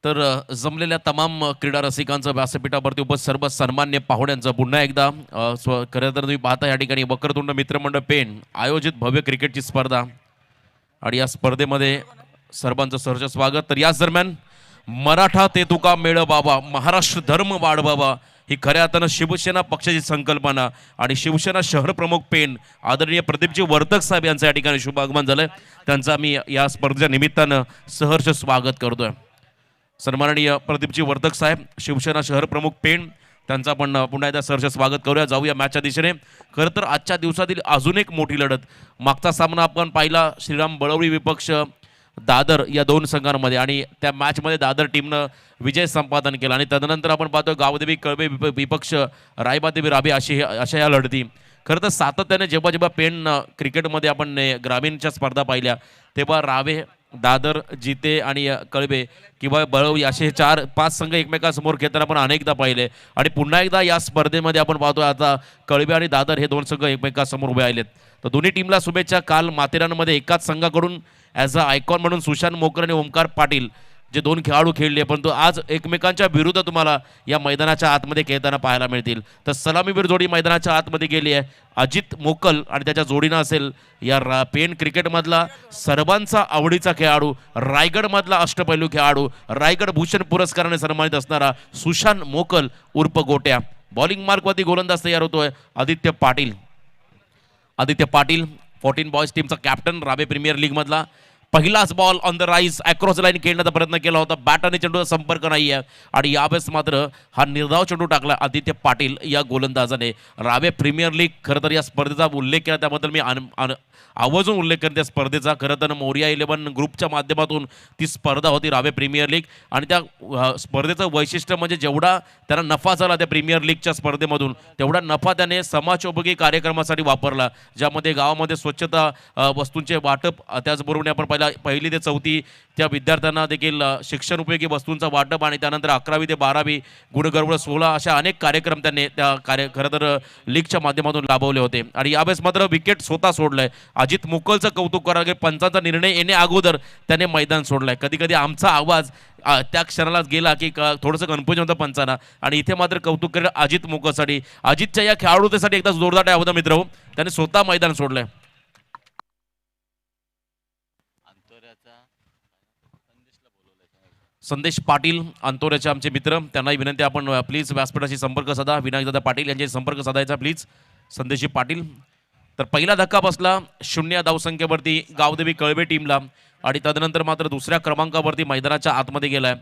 तर जमलेल्या तमाम क्रीडा रसिकांचं व्यासपीठावरती उपस्थित सर्व सन्मान्य पाहुण्यांचं पुन्हा एकदा खरं तर तुम्ही पाहता या ठिकाणी वक्रतुंड मित्रमंडळ पेण आयोजित भव्य क्रिकेटची स्पर्धा आणि या स्पर्धेमध्ये सर्वांचं सहर्ष स्वागत. तर याच दरम्यान मराठा ते तुका मेळ बाबा महाराष्ट्र धर्म वाढ बाबा ही खऱ्या अर्थानं शिवसेना पक्षाची संकल्पना आणि शिवसेना शहर प्रमुख पेण आदरणीय प्रदीपजी वर्तक साहेब यांचं या ठिकाणी शुभ आगमन झालंय. त्यांचा मी या स्पर्धेच्या निमित्तानं सहर्ष स्वागत करतोय. सन्माननीय प्रदीपजी वर्तक साहेब शिवसेना शहर प्रमुख पेण त्यांचा पण पुन्हा एकदा सहर्ष स्वागत करूया. जाऊया मॅचच्या दिशेने. खरं तर आजच्या दिवसातील अजून एक मोठी लढत मागचा सामना आपण पाहिला श्रीराम बळवडी विपक्ष दादर या दोन संघांमध्ये आणि त्या मॅचमध्ये दादर टीमनं विजय संपादन केला आणि तदनंतर आपण पाहतो गावदेवी कळवे विपक्ष रायबादेवी राबे अशा या लढती. खरं तर सातत्याने जेव्हा जेव्हा पेण क्रिकेटमध्ये आपण ग्रामीणच्या स्पर्धा पाहिल्या तेव्हा रावे दादर जिते आणि कळवे किंवा बळवडी असे 4-5 संघ एकमेकांसमोर खेळताना आपण अनेकदा पाहिले आणि पुन्हा एकदा या स्पर्धेमध्ये आपण पाहतो आता कळवे आणि दादर हे दोन संघ एकमेकांसमोर उभे राहिलेत. तर दोन्ही टीमला शुभेच्छा. काल माथेरानमध्ये एकाच संघाकडून ॲज अ आयकॉन म्हणून सुशांत मोकर आणि ओमकार पाटील जे दोन खेळाडू खेळले परंतु आज एकमेकांच्या विरुद्ध तुम्हाला या मैदानाच्या आतमध्ये खेळताना पाहायला मिळतील. तर सलामीवीर जोडी मैदानाच्या आतमध्ये गेली आहे. अजित मोकल आणि त्याच्या जोडीनं असेल या पेण क्रिकेटमधला सर्वांचा आवडीचा खेळाडू रायगडमधला अष्टपैलू खेळाडू रायगड भूषण पुरस्काराने सन्मानित असणारा सुशांत मोकल उर्फ गोट्या. बॉलिंग मार्कवरती गोलंदाज तयार होतोय आदित्य पाटील. 14 बॉयज टीमचा कॅप्टन रावे प्रीमियर लीग मधला. पहिलाच ball on the rise across line खेळण्याचा प्रयत्न केला होता. बॅट आणि चेंडूचा संपर्क नाही आहे आणि यावेळेस मात्र हा निर्धाव चेंडू टाकला आदित्य पाटील या गोलंदाजाने. रावे प्रीमियर लीग खरं तर या स्पर्धेचा उल्लेख केला त्याबद्दल मी आवर्जून उल्लेख करते. स्पर्धेचा खरं तर मोरिया 11 ग्रुपच्या माध्यमातून ती स्पर्धा होती रावे प्रीमियर लीग आणि त्या स्पर्धेचं वैशिष्ट्य म्हणजे जेवढा त्यांना नफा झाला त्या प्रीमियर लीगच्या स्पर्धेमधून तेवढा नफा त्याने समाजोपयोगी कार्यक्रमासाठी वापरला ज्यामध्ये गावामध्ये स्वच्छता वस्तूंचे वाटप त्याचबरोबर आपण पहिली ते चौथी त्या विद्यार्थ्यांना देखील शिक्षण उपयोगी वस्तूंचं वाटप आणि त्यानंतर 11वी ते 12वी गुणगौरव 16 अशा अनेक कार्यक्रम त्यांनी त्या खरं तर लीगच्या माध्यमातून लाभवले होते. आणि यावेळेस मात्र विकेट स्वतः सोडलंय. अजित मुकलचं कौतुक करावं लागेल. पंचांचा निर्णय येणे अगोदर त्याने मैदान सोडलंय. कधी कधी आमचा आवाज त्या क्षणालाच गेला की थोडंसं कन्फ्युजन होतं पंचांना आणि इथे मात्र कौतुक करेल अजित मुकलसाठी. अजितच्या या खेळाडूसाठी एकदा जोरदार टाळ्या होता मित्र. त्याने स्वतः मैदान सोडलंय. संदेश पाटील अंतोऱ्याचे आमचे मित्र त्यांनाही विनंती आपण प्लीज व्यासपीठाशी संपर्क साधा. विनायकदादा पाटील यांचे संपर्क साधायचा प्लीज. संदेशी पाटील. तर पहिला धक्का बसला 0 धावसंख्येवरती गावदेवी कळवे टीमला आणि तदनंतर मात्र दुसऱ्या क्रमांकावरती मैदानाच्या आतमध्ये गेलाय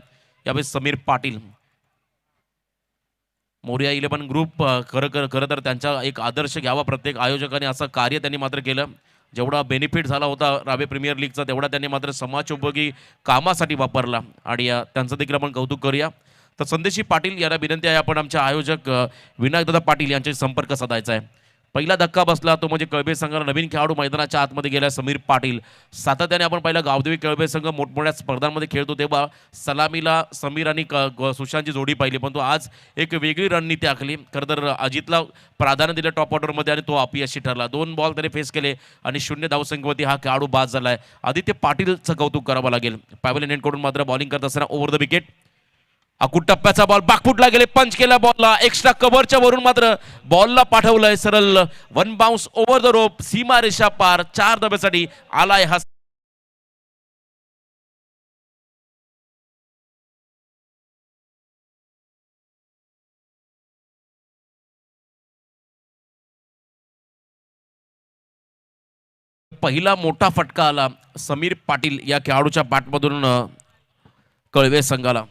यावेळेस समीर पाटील. मोरिया 11 ग्रुप खरं तर त्यांचा एक आदर्श घ्यावा प्रत्येक आयोजकाने असं कार्य त्यांनी मात्र केलं. जेवढा बेनिफिट झाला होता रावे प्रीमियर लीगचा तेवढा त्यांनी मात्र समाजोपयोगी कामासाठी वापरला आणि त्यांचं देखील आपण कौतुक करूया. तर संदेशी पाटील यांना विनंती आहे आपण आमच्या आयोजक विनायकदादा पाटील यांच्याशी संपर्क साधायचा आहे. पहिला धक्का बसला तो म्हणजे कळवे संघाला नवीन खेळाडू मैदानाच्या आतमध्ये गेला समीर पाटील. सातत्याने आपण पहिला गावदेवी कळवे संघ मोठमोठ्या स्पर्धांमध्ये खेळतो तेव्हा सलामीला समीर आणि सुशांतची जोडी पाहिली परंतु आज एक वेगळी रणनीती आखली. खरं तर अजितला प्राधान्य दिलं टॉप ऑर्डरमध्ये आणि तो अपयशी ठरला. 2 बॉल त्याने फेस केले आणि 0 धावसंख्येवरती हा खेळाडू बाद झालाय. आदित्य पाटीलचं कौतुक करावं लागेल. पॅव्हलियन एंडकडून मात्र बॉलिंग करत असताना ओव्हर द विकेट अकुट टप्प्याचा बॉल बाकफुटला गेले. पंच केला बॉलला एक्स्ट्रा कव्हरच्या वरून मात्र बॉलला पाठवलंय सरळ 1 बाउन्स ओव्हर द रोप सीमा रेषा पार 4 धाब्यासाठी आलाय हा. पहिला मोठा फटका आला समीर पाटील या खेळाडूच्या बॅटमधून कळवे संघाला.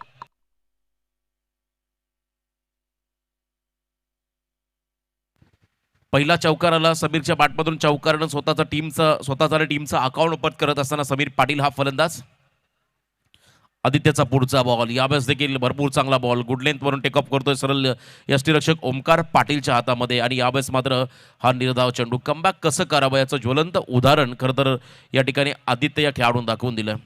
पहिला चौकार आला समीरच्या बॅटमधून. चौकारानं स्वतःचा टीमचा अकाउंट ओपन करत असताना समीर पाटील हा फलंदाज. आदित्यचा पुढचा बॉल यावेळेस देखील भरपूर चांगला बॉल गुड लेंथवरून टेकअप करतोय सरळ यष्टीरक्षक ओमकार पाटीलच्या हातामध्ये आणि यावेळेस मात्र हा निर्धाव चेंडू. कमबॅक कसं करावं याचं ज्वलंत उदाहरण खरं तर या ठिकाणी आदित्य या खेळाडून दाखवून दिलं.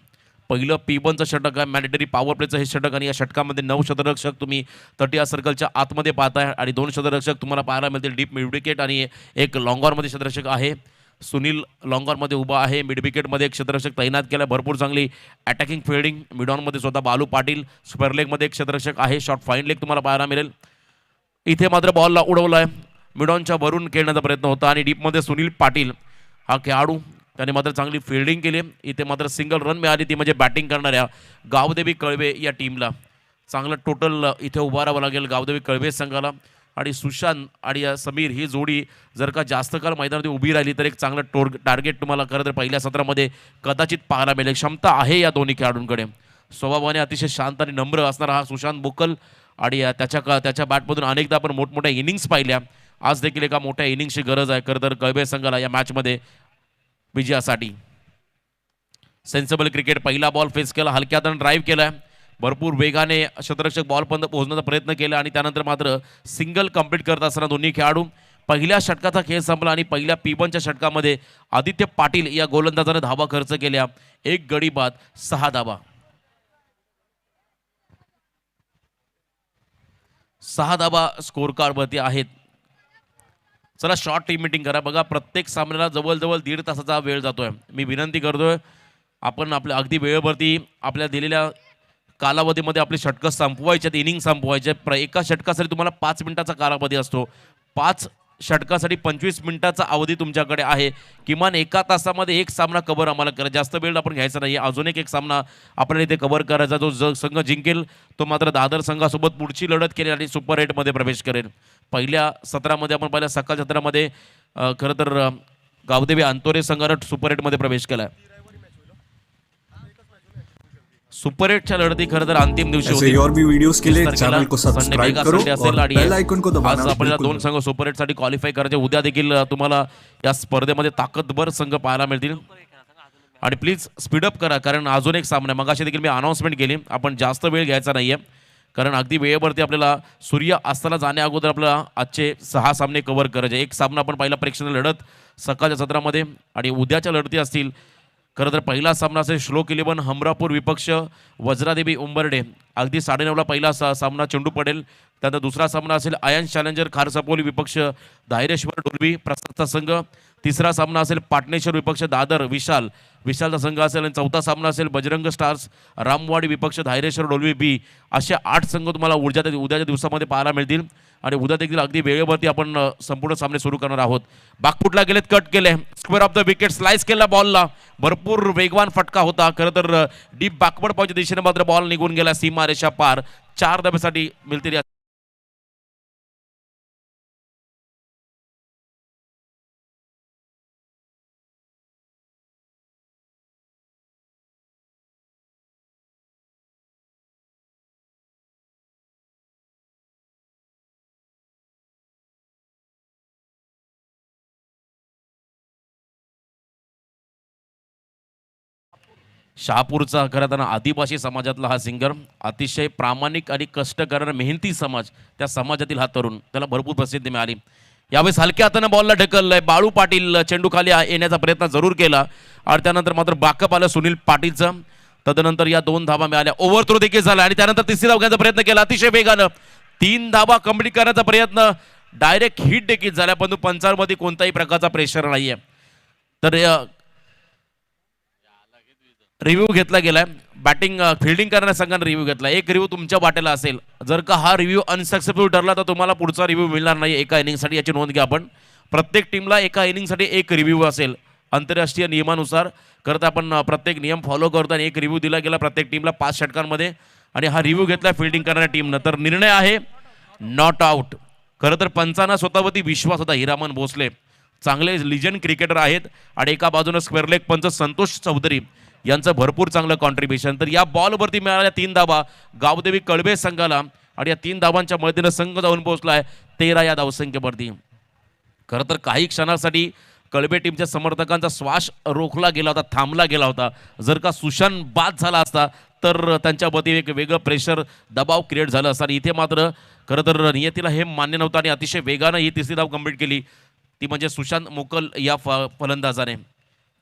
पहिलं P1चं षटक आहे मॅन्डेटरी पॉवर प्लेचं हे षटक आणि या षटकामध्ये 9 शतरक्षक तुम्ही 30 सर्कलच्या आतमध्ये पाहताय आणि 2 शतरक्षक तुम्हाला पाहायला मिळतील डीप मिड विकेट आणि एक लॉंग ऑनमध्ये शतरक्षक आहे. सुनील लॉंगॉनमध्ये उभा आहे. मिड विकेटमध्ये एक क्षेत्ररक्षक तैनात केला, भरपूर चांगली अटॅकिंग फिल्डिंग. मिडॉनमध्ये स्वतः बालू पाटील, स्क्वेअर लेगमध्ये एक क्षेत्ररक्षक आहे. शॉर्ट फाईन लेग तुम्हाला पाहायला मिळेल. इथे मात्र बॉलला उडवलाय, मिडॉनच्या भरून खेळण्याचा प्रयत्न होता आणि डीपमध्ये सुनील पाटील हा खेळाडू त्याने मात्र चांगली फिल्डिंग केली. इथे मात्र सिंगल रन मिळाली, ती म्हणजे बॅटिंग करणाऱ्या गावदेवी कळवे या टीमला. चांगलं टोटल इथे उभा राहावं लागेल गावदेवी कळवे संघाला. आणि सुशांत आणि समीर ही जोडी जर का जास्त काळ मैदानामध्ये उभी राहिली तर एक चांगलं टार्गेट तुम्हाला खरं तर पहिल्या सत्रामध्ये कदाचित पाहायला मिळेल. क्षमता आहे या दोन्ही खेळाडूंकडे. स्वभावाने अतिशय शांत आणि नम्र असणारा हा सुशांत बुक्कल आणि त्याच्या बॅटमधून अनेकदा आपण मोठमोठ्या इनिंग्स पाहिल्या. आज देखील एका मोठ्या इनिंग्सची गरज आहे खरं तर कळवे संघाला या मॅचमध्ये विजयासाठी. Sensible cricket. पहिला बॉल फेस केला, हलक्यातून ड्राईव्ह केला, भरपूर वेगाने क्षेत्ररक्षक बॉलपर्यंत पोहोचण्याचा प्रयत्न केला आणि त्यानंतर मात्र सिंगल कंप्लीट करत असताना दोन्ही खेळाडू. पहिल्या षटकाचा खेळ संपला आणि पहिल्या P1च्या षटकामध्ये आदित्य पाटील या गोलंदाजाने धावा खर्च केल्या. 1 गडी बाद 6 धावा. 6 धावा स्कोर कार्डवरती आहेत. चला शॉर्ट टीम मीटिंग करा. बघा प्रत्येक सामन्याला जवळजवळ 1.5 तासाचा वेळ जातोय. मी विनंती करतोय आपण आपल्या अगदी वेळेवरती आपल्या दिलेल्या कालावधीमध्ये आपली षटकं संपवायच्यात, इनिंग संपवायचे. एका षटकासाठी तुम्हाला 5 मिनिटाचा कालावधी असतो. 5 षटकासाठी 25 मिनिटाचा अवधी तुमच्याकडे आहे. किमान एका तासामध्ये एक सामना कव्हर आम्हाला करा, जास्त वेळ आपण घ्यायचा नाही. अजून एक सामना आपल्याला इथे कव्हर करायचा. जो संघ जिंकेल तो मात्र दादर संघासोबत पुढची लढत केली आणि सुपर 8मध्ये प्रवेश करेल. पहिल्या सत्रामध्ये आपण पहिल्या सकाळच्या सत्रामध्ये खरं तर गावदेवी अंतोरे संघानं सुपर 8मध्ये प्रवेश केला. सुपर 8च्या लढती खरं तर अंतिम दिवशी होती. और भी वीडियोस के लिए चैनल को सब्सक्राइब करो और बेल आइकन को दबाना. आज आपल्याला 2 संघ सुपर 8 साठी क्वालिफाय करायचे. उद्या देखील तुम्हाला या स्पर्धेमध्ये ताकदवर संघ पाहायला मिळतील. आणि प्लीज स्पीडअप करा कारण अजून एक सामना मगाशी देखील मी अनाउन्समेंट केली. आपण जास्त वेळ घ्यायचा नाहीये कारण अगदी वेळेवरती आपल्याला सूर्य अस्ताला जाण्या अगोदर आपल्याला आजचे 6 सामने कव्हर करायचे. एक सामना आपण पहिला प्रेक्षणीय लढत सकाळच्या सत्रामध्ये आणि उद्याच्या लढती असतील. खरं तर पहिला सामना असेल श्लोक 11 हमरापूर विपक्ष वज्रादेवी उंबर्डे. अगदी 9:30ला पहिला सामना चेंडू पडेल. त्यानंतर दुसरा सामना असेल आयन्स चॅलेंजर खारसापोली विपक्ष धायरेश्वर डोलवी प्रसादचा संघ. तिसरा सामना असेल पाटणेश्वर विपक्ष दादर विशालचा संघ असेल. आणि चौथा सामना असेल बजरंग स्टार्स रामवाडी विपक्ष धायरेश्वर डोलवी बी. असे 8 संघ तुम्हाला उद्याच्या दिवसामध्ये पाहायला मिळतील. आणि उद्या देखील अगदी वेळेवरती आपण संपूर्ण सामने सुरू करणार आहोत. बागफुटला गेलेत, कट केले, square of the wicket slice केला बॉलला. भरपूर वेगवान फटका होता. खरं तर डीप बॅकवर्ड पॉईंटच्या दिशेने मात्र बॉल निघून गेला सीमारेषा पार. 4 धाब्यासाठी मिळतील. शहापूरचा खरं तर आदिवासी समाजातला हा सिंगर, अतिशय प्रामाणिक आणि कष्ट करणारा मेहनती समाज, त्या समाजातील हा तरुण, त्याला भरपूर प्रसिद्धी मिळाली. यावेळेस हलक्या हातानं बॉलला ढकललंय. बाळू पाटील चेंडू खाली येण्याचा प्रयत्न जरूर केला आणि त्यानंतर मात्र बॅकअप आलं सुनील पाटीलचं. तदनंतर या 2 धावा मिळाल्या. ओव्हर थ्रो देखील झाला आणि त्यानंतर तिसरी धाव घेण्याचा प्रयत्न केला अतिशय वेगानं. 3 धावा कंप्लीट करण्याचा प्रयत्न, डायरेक्ट हिट देखील झाल्या परंतु पंचांमध्ये कोणताही प्रकारचा प्रेशर नाहीये. तर रिव्ह्यू घेतला गेलाय. बॅटिंग फिल्डिंग करणाऱ्या संघाने रिव्ह्यू घेतला. एक रिव्ह्यू तुमच्या वाटेला असेल. जर का हा रिव्ह्यू अनसक्सेसफुल ठरला तर तुम्हाला पुढचा रिव्ह्यू मिळणार नाही एका इनिंगसाठी. याची नोंद घ्या आपण. प्रत्येक टीमला एका इनिंगसाठी एक रिव्ह्यू असेल आंतरराष्ट्रीय नियमानुसार. करता आपण प्रत्येक नियम फॉलो करतो आणि एक रिव्ह्यू दिला गेला प्रत्येक टीमला 5 षटकांमध्ये. आणि हा रिव्ह्यू घेतला फिल्डिंग करणाऱ्या टीमनं. तर निर्णय आहे नॉट आउट. खरं तर पंचांना स्वतःवरती विश्वास होता. हिरामन भोसले चांगले लिजंड क्रिकेटर आहेत आणि एका बाजूने स्क्वेअर लेग पंच संतोष चौधरी यांचं भरपूर चांगलं कॉन्ट्रीब्युशन. तर या बॉलवरती मिळाल्या 3 धावा गावदेवी कळवे संघाला आणि या 3 धावांच्या मदतीनं संघ जाऊन पोहोचलाय 13 या धावसंख्येवरती. खरं तर काही क्षणासाठी कळवे टीमच्या समर्थकांचा श्वास रोखला गेला होता, थांबला गेला होता. जर का सुशांत बाद झाला असता तर त्यांच्या वतीने एक वेगळं प्रेशर दबाव क्रिएट झालं असतं. इथे मात्र खरं तर नियतीला हे मान्य नव्हतं आणि अतिशय वेगानं ही तिसरी धाव कंप्लीट केली, ती म्हणजे सुशांत मुकल या फलंदाजाने.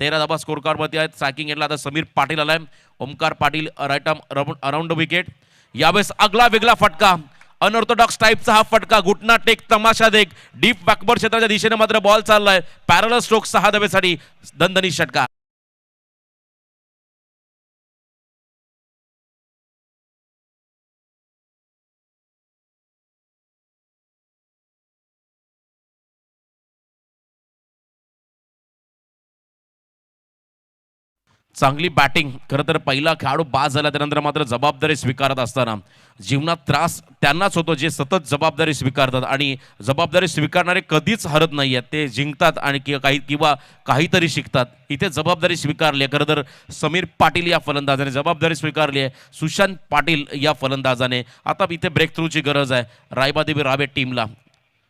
13 धाबा स्कोर कार्डवरती आहेत. ट्रॅकिंग एंडला आता समीर पाटील आलाय. Omkar Patil right arm around wicket. यावेळेस अगला वेगळा फटका अनऑर्थोडॉक्स टाईपचा हा फटका, घुटना टेक, तमाशा देख, डीप बॅकवर्ड क्षेत्राच्या दिशेने मात्र बॉल चाललाय. पॅरलल स्ट्रोक 6 धावेसाठी दणदणीत षटकार. चांगली बॅटिंग. खरं तर पहिला खेळाडू बाद झाला त्यानंतर मात्र जबाबदारी स्वीकारत असताना जीवनात त्रास त्यांनाच होतो जे सतत जबाबदारी स्वीकारतात, आणि जबाबदारी स्वीकारणारे कधीच हरत नाही आहेत, ते जिंकतात आणि किंवा काहीतरी शिकतात. इथे जबाबदारी स्वीकारली आहे खरं तर समीर पाटील या फलंदाजाने जबाबदारी स्वीकारली आहे, सुशांत पाटील या फलंदाजाने. आता इथे ब्रेक थ्रूची गरज आहे रायबादेवी रावे टीमला.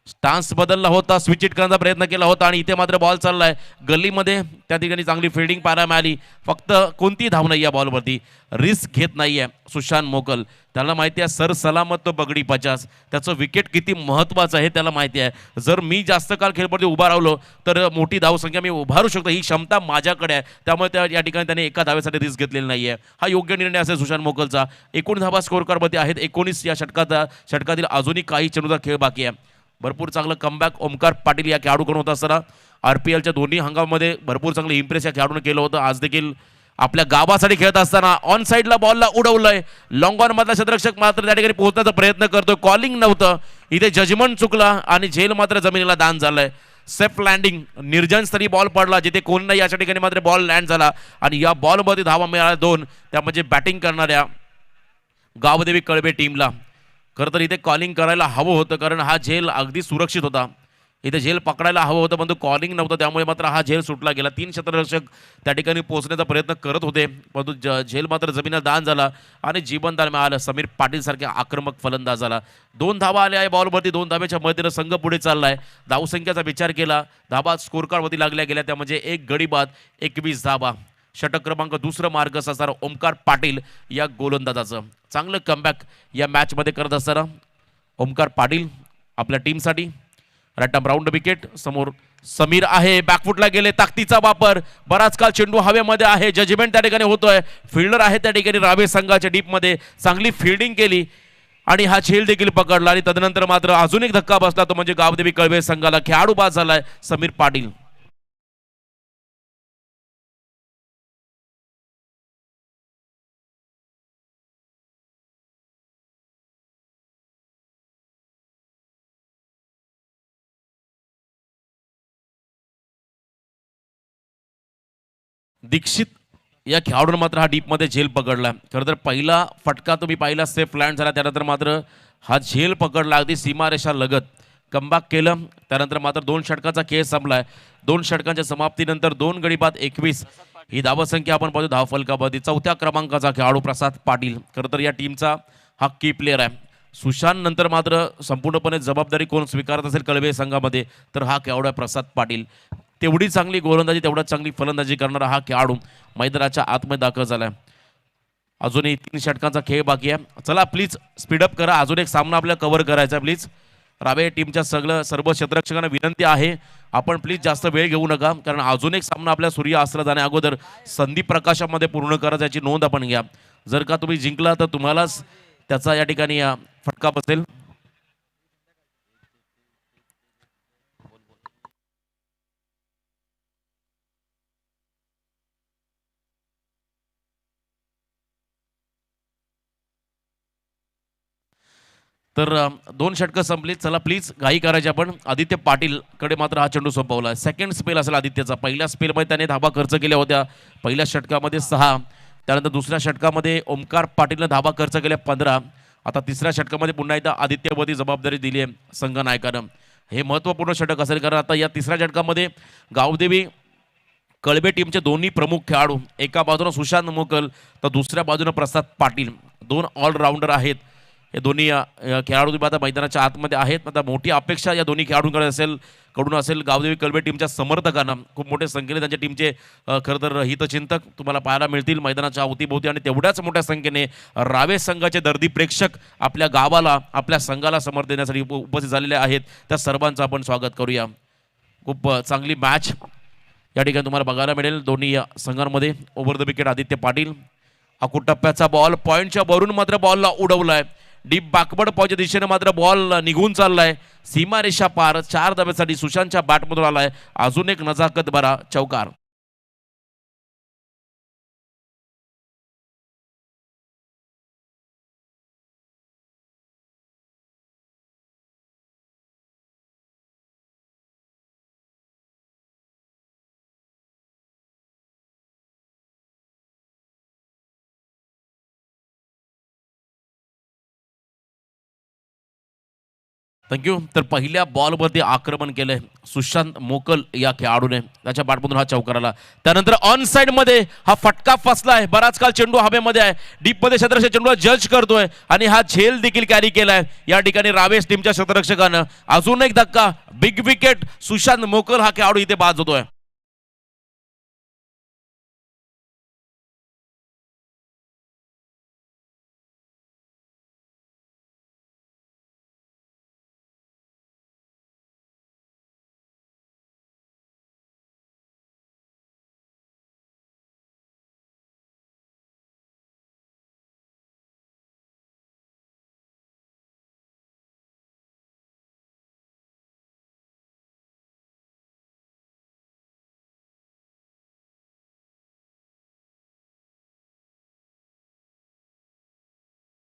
स्टान्स बदलला होता, स्विच इट करण्याचा प्रयत्न केला होता आणि इथे मात्र बॉल चाललाय गल्लीमध्ये. त्या ठिकाणी चांगली फिल्डिंग पाहायला मिळाली. फक्त कोणती धाव नाही या बॉलवरती, रिस्क घेत नाहीये सुशांत मोकल. त्याला माहिती आहे सर सलामत तो बगडी 50, त्याचं विकेट किती महत्त्वाचं आहे त्याला माहिती आहे. जर मी जास्त काळ खेळपट्टी उभा राहिलो तर मोठी धावसंख्या मी उभारू शकतो, ही क्षमता माझ्याकडे आहे. त्यामुळे त्या या ठिकाणी त्याने एका धावेसाठी रिस्क घेतलेली नाहीये. हा योग्य निर्णय असेल सुशांत मोकलचा. 19 धावा स्कोर कार्डमध्ये आहेत, 19 या षटकातील अजूनही काही चेंडूचा खेळ बाकी आहे. भरपूर चांगलं कमबॅक ओमकार पाटील या खेळाडूकडून होत असताना RPLच्या दोन्ही हंगामामध्ये भरपूर चांगलं इम्प्रेस या खेळाडूने केलं होतं. आज देखील आपल्या गावासाठी खेळत असताना ऑन साईडला बॉलला उडवलंय. लॉंग ऑन मधला क्षेत्ररक्षक मात्र त्या ठिकाणी पोहोचण्याचा प्रयत्न करतोय. कॉलिंग नव्हतं, इथे जजमेंट चुकला आणि झेल मात्र जमिनीला दान झालंय. सेफ लँडिंग, निर्जन स्तरी बॉल पडला जिथे कोण नाही याच्या ठिकाणी मात्र बॉल लँड झाला आणि या बॉलमध्ये धावा मिळाल्या 2, त्या म्हणजे बॅटिंग करणाऱ्या गावदेवी कळबे टीमला. खरं तर इथे कॉलिंग करायला हवं होतं कारण हा झेल अगदी सुरक्षित होता. इथे झेल पकडायला हवं होतं परंतु कॉलिंग नव्हतं, त्यामुळे मात्र हा झेल सुटला गेला. 3 क्षेत्ररक्षक त्या ठिकाणी पोहोचण्याचा प्रयत्न करत होते परंतु झेल मात्र जमिनीला दान झाला आणि जीवनदान मिळालं समीर पाटील सारख्या आक्रमक फलंदाजाला. 2 धावा आल्या आहे बॉलवरती. 2 धाब्याच्या मदतीनं संघ पुढे चाललाय. धावसंख्येचा विचार केला, धाबा स्कोर कार्डवरती लागल्या गेल्या, त्या म्हणजे 1 गडी बाद 21 धाबा. षटक क्रमांक 2 मार्गस असणारा ओमकार पाटील या गोलंदाजाचं चांगलं कमबॅक या मॅचमध्ये करत असताना ओमकार पाटील आपल्या टीमसाठी. Right arm round wicket. समोर समीर आहे, बॅकफुटला गेले, ताकदीचा वापर, बराच काळ चेंडू हवेमध्ये आहे, जजमेंट त्या ठिकाणी होतोय. फिल्डर आहे त्या ठिकाणी रावे संघाच्या डीपमध्ये, चांगली फिल्डिंग केली आणि हा झेल देखील पकडला आणि तदनंतर मात्र अजून एक धक्का बसला, तो म्हणजे गावदेवी कळवे संघाला. खेळाडू बाद झालाय समीर पाटील. दीक्षित या खेळाडूने मात्र हा डीपमध्ये झेल पकडला. खरं तर पहिला फटका तुम्ही पाहिला सेफ लँड झाला, त्यानंतर मात्र हा झेल पकडला अगदी सीमारेषा लगत. कमबॅक केलं, त्यानंतर मात्र 2 षटकाचा खेळ संपलाय. 2 षटकांच्या समाप्तीनंतर 2 गडी बाद 21 ही धावसंख्या आपण पाहतो धावफलकामध्ये. 4थ्या क्रमांकाचा खेळाडू प्रसाद पाटील खरं तर या टीमचा हा की प्लेअर आहे. सुशांत नंतर मात्र संपूर्णपणे जबाबदारी कोण स्वीकारत असेल कळवे संघामध्ये तर हा खेळाडू आहे प्रसाद पाटील. तेवढी चांगली गोलंदाजी तेवढाच चांगली फलंदाजी करणारा हा खेळाडू मैदानाच्या आतमध्ये दाखल झालाय. अजूनही 3 षटकांचा खेळ बाकी आहे. चला प्लीज स्पीडअप करा, अजून एक सामना आपल्याला कव्हर करायचा आहे. प्लीज रावे टीमच्या सर्व क्षेत्ररक्षकांना विनंती आहे आपण प्लीज जास्त वेळ घेऊ नका कारण अजून एक सामना आपल्या सूर्य अस्त्र जाण्या अगोदर संदीप प्रकाशामध्ये पूर्ण करायची याची नोंद आपण घ्या. जर का तुम्ही जिंकला तर तुम्हालाच त्याचा या ठिकाणी फटका बसेल. तर 2 षटकं संपली. चला प्लीज घाई करायची आपण. आदित्य पाटील कडे मात्र हा चेंडू सोपवला. सेकंड स्पेल असेल आदित्यचा. पहिल्या स्पेलमध्ये त्याने धाबा खर्च केल्या होत्या. पहिल्या षटकामध्ये 6, त्यानंतर दुसऱ्या षटकामध्ये ओमकार पाटीलनं धाबा खर्च केल्या 15. आता तिसऱ्या षटकामध्ये पुन्हा एकदा आदित्यवरती जबाबदारी दिली आहे संघ नायकानं. हे महत्त्वपूर्ण षटक असेल कारण आता या तिसऱ्या षटकामध्ये गावदेवी कळबे टीमचे दोन्ही प्रमुख खेळाडू, एका बाजूला सुशांत मोकल तर दुसऱ्या बाजूला प्रसाद पाटील, 2 ऑलराऊंडर आहेत. हे दोन्ही खेळाडू आता मैदानाच्या आतमध्ये आहेत. आता मोठी अपेक्षा या दोन्ही खेळाडूंकडे असेल गावदेवी कळबे टीमच्या समर्थकांना. खूप मोठ्या संख्येने त्यांच्या टीमचे खरं तर हितचिंतक तुम्हाला पाहायला मिळतील मैदानाच्या अवतीभोवती आणि तेवढ्याच मोठ्या संख्येने रावे संघाचे दर्दी प्रेक्षक आपल्या गावाला आपल्या संघाला समर्थन देण्यासाठी उपस्थित झालेले आहेत. त्या सर्वांचं आपण स्वागत करूया. खूप चांगली मॅच या ठिकाणी तुम्हाला बघायला मिळेल दोन्ही संघांमध्ये. Over the wicket Aditya Patil. अकूट टप्प्याचा बॉल पॉईंटच्या वरून मात्र बॉलला उडवलाय. डीप बॅकवर्ड पॉईंटच्या दिशेने मात्र बॉल निघून चाललाय सीमारेषा पार. 4 धाब्यासाठी सुशांतच्या बॅटमधून आलाय अजून एक नजाकत बरा चौकार. थँक्यू. तर पहिल्या बॉलवरती आक्रमण केलंय सुशांत मोकल या खेळाडूने, त्याच्या बॅटमधून हा चौकार आला. त्यानंतर ऑन साइड मध्ये हा फटका फसलाय. बराच काळ चेंडू हवेमध्ये आहे, डीप मध्ये क्षेत्ररक्षक चेंडूला जज करतोय आणि हा झेल देखील कॅरी केलाय या ठिकाणी रावेश टीमच्या क्षेत्ररक्षकानं. अजून एक धक्का, बिग विकेट. सुशांत मोकल हा खेळाडू इथे बाद होतोय.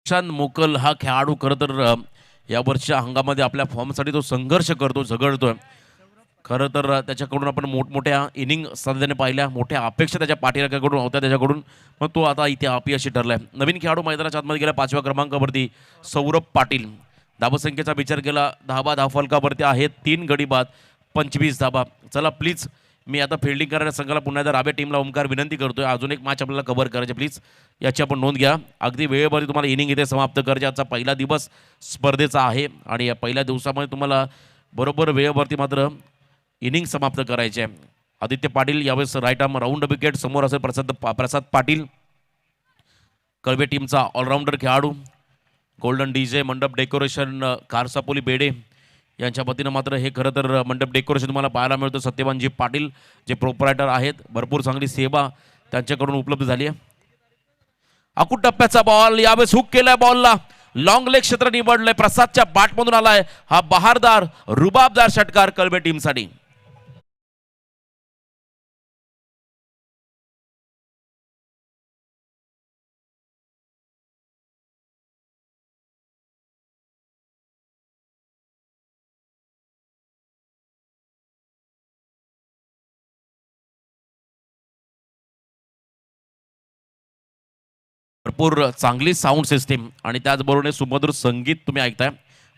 सुशांत मोकल हा खेळाडू खरं तर यावर्षीच्या हंगामामध्ये आपल्या फॉर्मसाठी तो संघर्ष करतो, झगडतोय. खरं तर त्याच्याकडून आपण मोठमोठ्या इनिंग सातत्याने पाहिल्या, मोठ्या अपेक्षा त्याच्या पाठीराख्याकडून होत्या त्याच्याकडून, मग तो आता इथे अपयशी ठरलाय. नवीन खेळाडू मैदानाच्या आतमध्ये गेला 5व्या क्रमांकावरती सौरभ पाटील. धावसंख्येचा विचार केला, धावफलकावरती आहेत 3 गडी बाद, 25 धाबा. चला प्लीज, मी आता फिल्डिंग करणाऱ्या संघाला पुन्हा एकदा राव्या टीमला ओमकार विनंती करतोय, अजून एक मॅच आपल्याला कव्हर करायचे प्लीज, याची आपण नोंद घ्या. अगदी वेळेवरती तुम्हाला इनिंग इथे समाप्त करायचे. आजचा पहिला दिवस स्पर्धेचा आहे आणि या पहिल्या दिवसामध्ये तुम्हाला बरोबर वेळेवरती मात्र इनिंग समाप्त करायचे आहे. आदित्य पाटील यावेळेस राईट आर्म राऊंड विकेट, समोर असेल प्रसाद पाटील, कळवे टीमचा ऑलराऊंडर खेळाडू. गोल्डन डीजे मंडप डेकोरेशन कारसापोली बेडे यांच्या वतीनं मात्र हे खरं तर मंडप डेकोरेशन तुम्हाला पाहायला मिळतं. सत्यवानजी पाटील जे प्रोप्रायटर आहेत, भरपूर चांगली सेवा त्यांच्याकडून उपलब्ध झाली आहे. अकूट टप्प्याचा बॉल, यावेळेस हुक केलाय बॉलला, लॉंग लेग क्षेत्र निवडलंय, प्रसादच्या बॅटमधून आलाय हा बहारदार रुबाबदार षटकार कळवे टीमसाठी. भरपूर चांगली साऊंड सिस्टीम आणि त्याचबरोबर सुमधुर संगीत तुम्ही ऐकताय.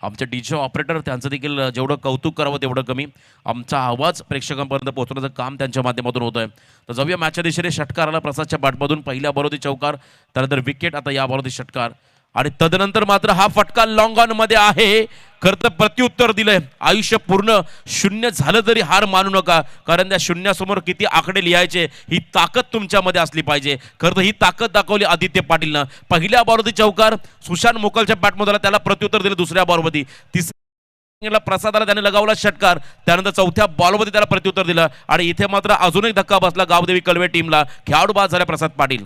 आमचे डीजे ऑपरेटर, त्यांचं देखील जेवढं कौतुक करावं तेवढं कमी. आमचा आवाज प्रेक्षकांपर्यंत पोहोचवण्याचं काम त्यांच्या माध्यमातून होत आहे. तर जाऊया मॅचच्या दिशेने. षटकार आला प्रसादच्या बॅटमधून, पहिल्या बॉलवरती चौकार, त्यानंतर विकेट, आता या बॉलवरती षटकार आणि तदनंतर मात्र हा फटका लॉंग ऑन मध्ये आहे. खरं तर प्रत्युत्तर दिलंय. आयुष्य पूर्ण शून्य झालं तरी हार मानू नका, कारण त्या शून्यासमोर किती आकडे लिहायचे ही ताकद तुमच्यामध्ये असली पाहिजे. खरं तर ही ताकद दाखवली आदित्य पाटीलनं. पहिल्या बॉलवरती चौकार, सुशांत मोकलच्या बॅटमध्ये त्याला प्रत्युत्तर दिलं दुसऱ्या बॉलवरती. तिसऱ्या प्रसादाला त्याने लगावला षटकार, त्यानंतर चौथ्या बॉलवरती त्याला प्रत्युत्तर दिलं आणि इथे मात्र अजून एक धक्का बसला गावदेवी कळवे टीमला. खेळाडू बाद झाला प्रसाद पाटील.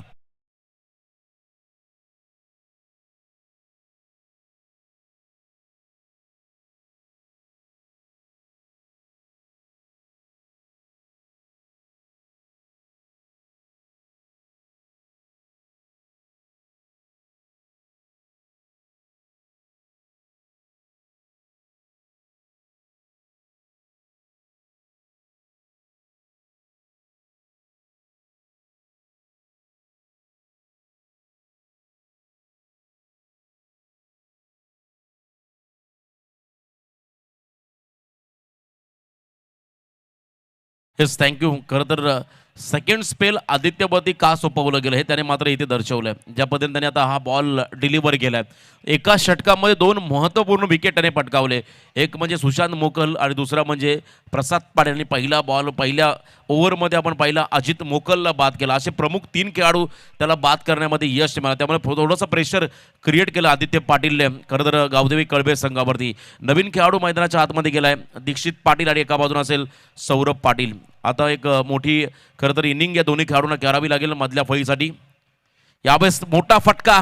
Yes, thank you. खरं तर सेकंड स्पेल आदित्यवरती का सोपवलं गेलं हे त्याने मात्र इथे दर्शवलंय. ज्या पद्धतीने त्याने आता हा बॉल डिलिव्हर केलाय, एका षटकामध्ये 2 महत्त्वपूर्ण विकेट त्याने पटकावले. एक म्हणजे सुशांत मोकल आणि दुसरा म्हणजे प्रसाद पाटील यांनी पहिला बॉल पहिल्या ओव्हरमध्ये आपण पाहिला अजित मोकलला बाद केला. असे प्रमुख 3 खेळाडू त्याला बाद करण्यामध्ये यश मिळालं. त्यामुळे थोडंसं प्रेशर क्रिएट केलं आदित्य पाटीलने खरं तर गावदेवी कळवे संघावरती. नवीन खेळाडू मैदानाच्या आतमध्ये गेलाय दीक्षित पाटील आणि एका बाजूने असेल सौरभ पाटील. आता एक मोठी खरं तर इनिंग या दोन्ही खेळाडूंना करावी लागेल मधल्या फळीसाठी. यावेळेस मोठा फटका,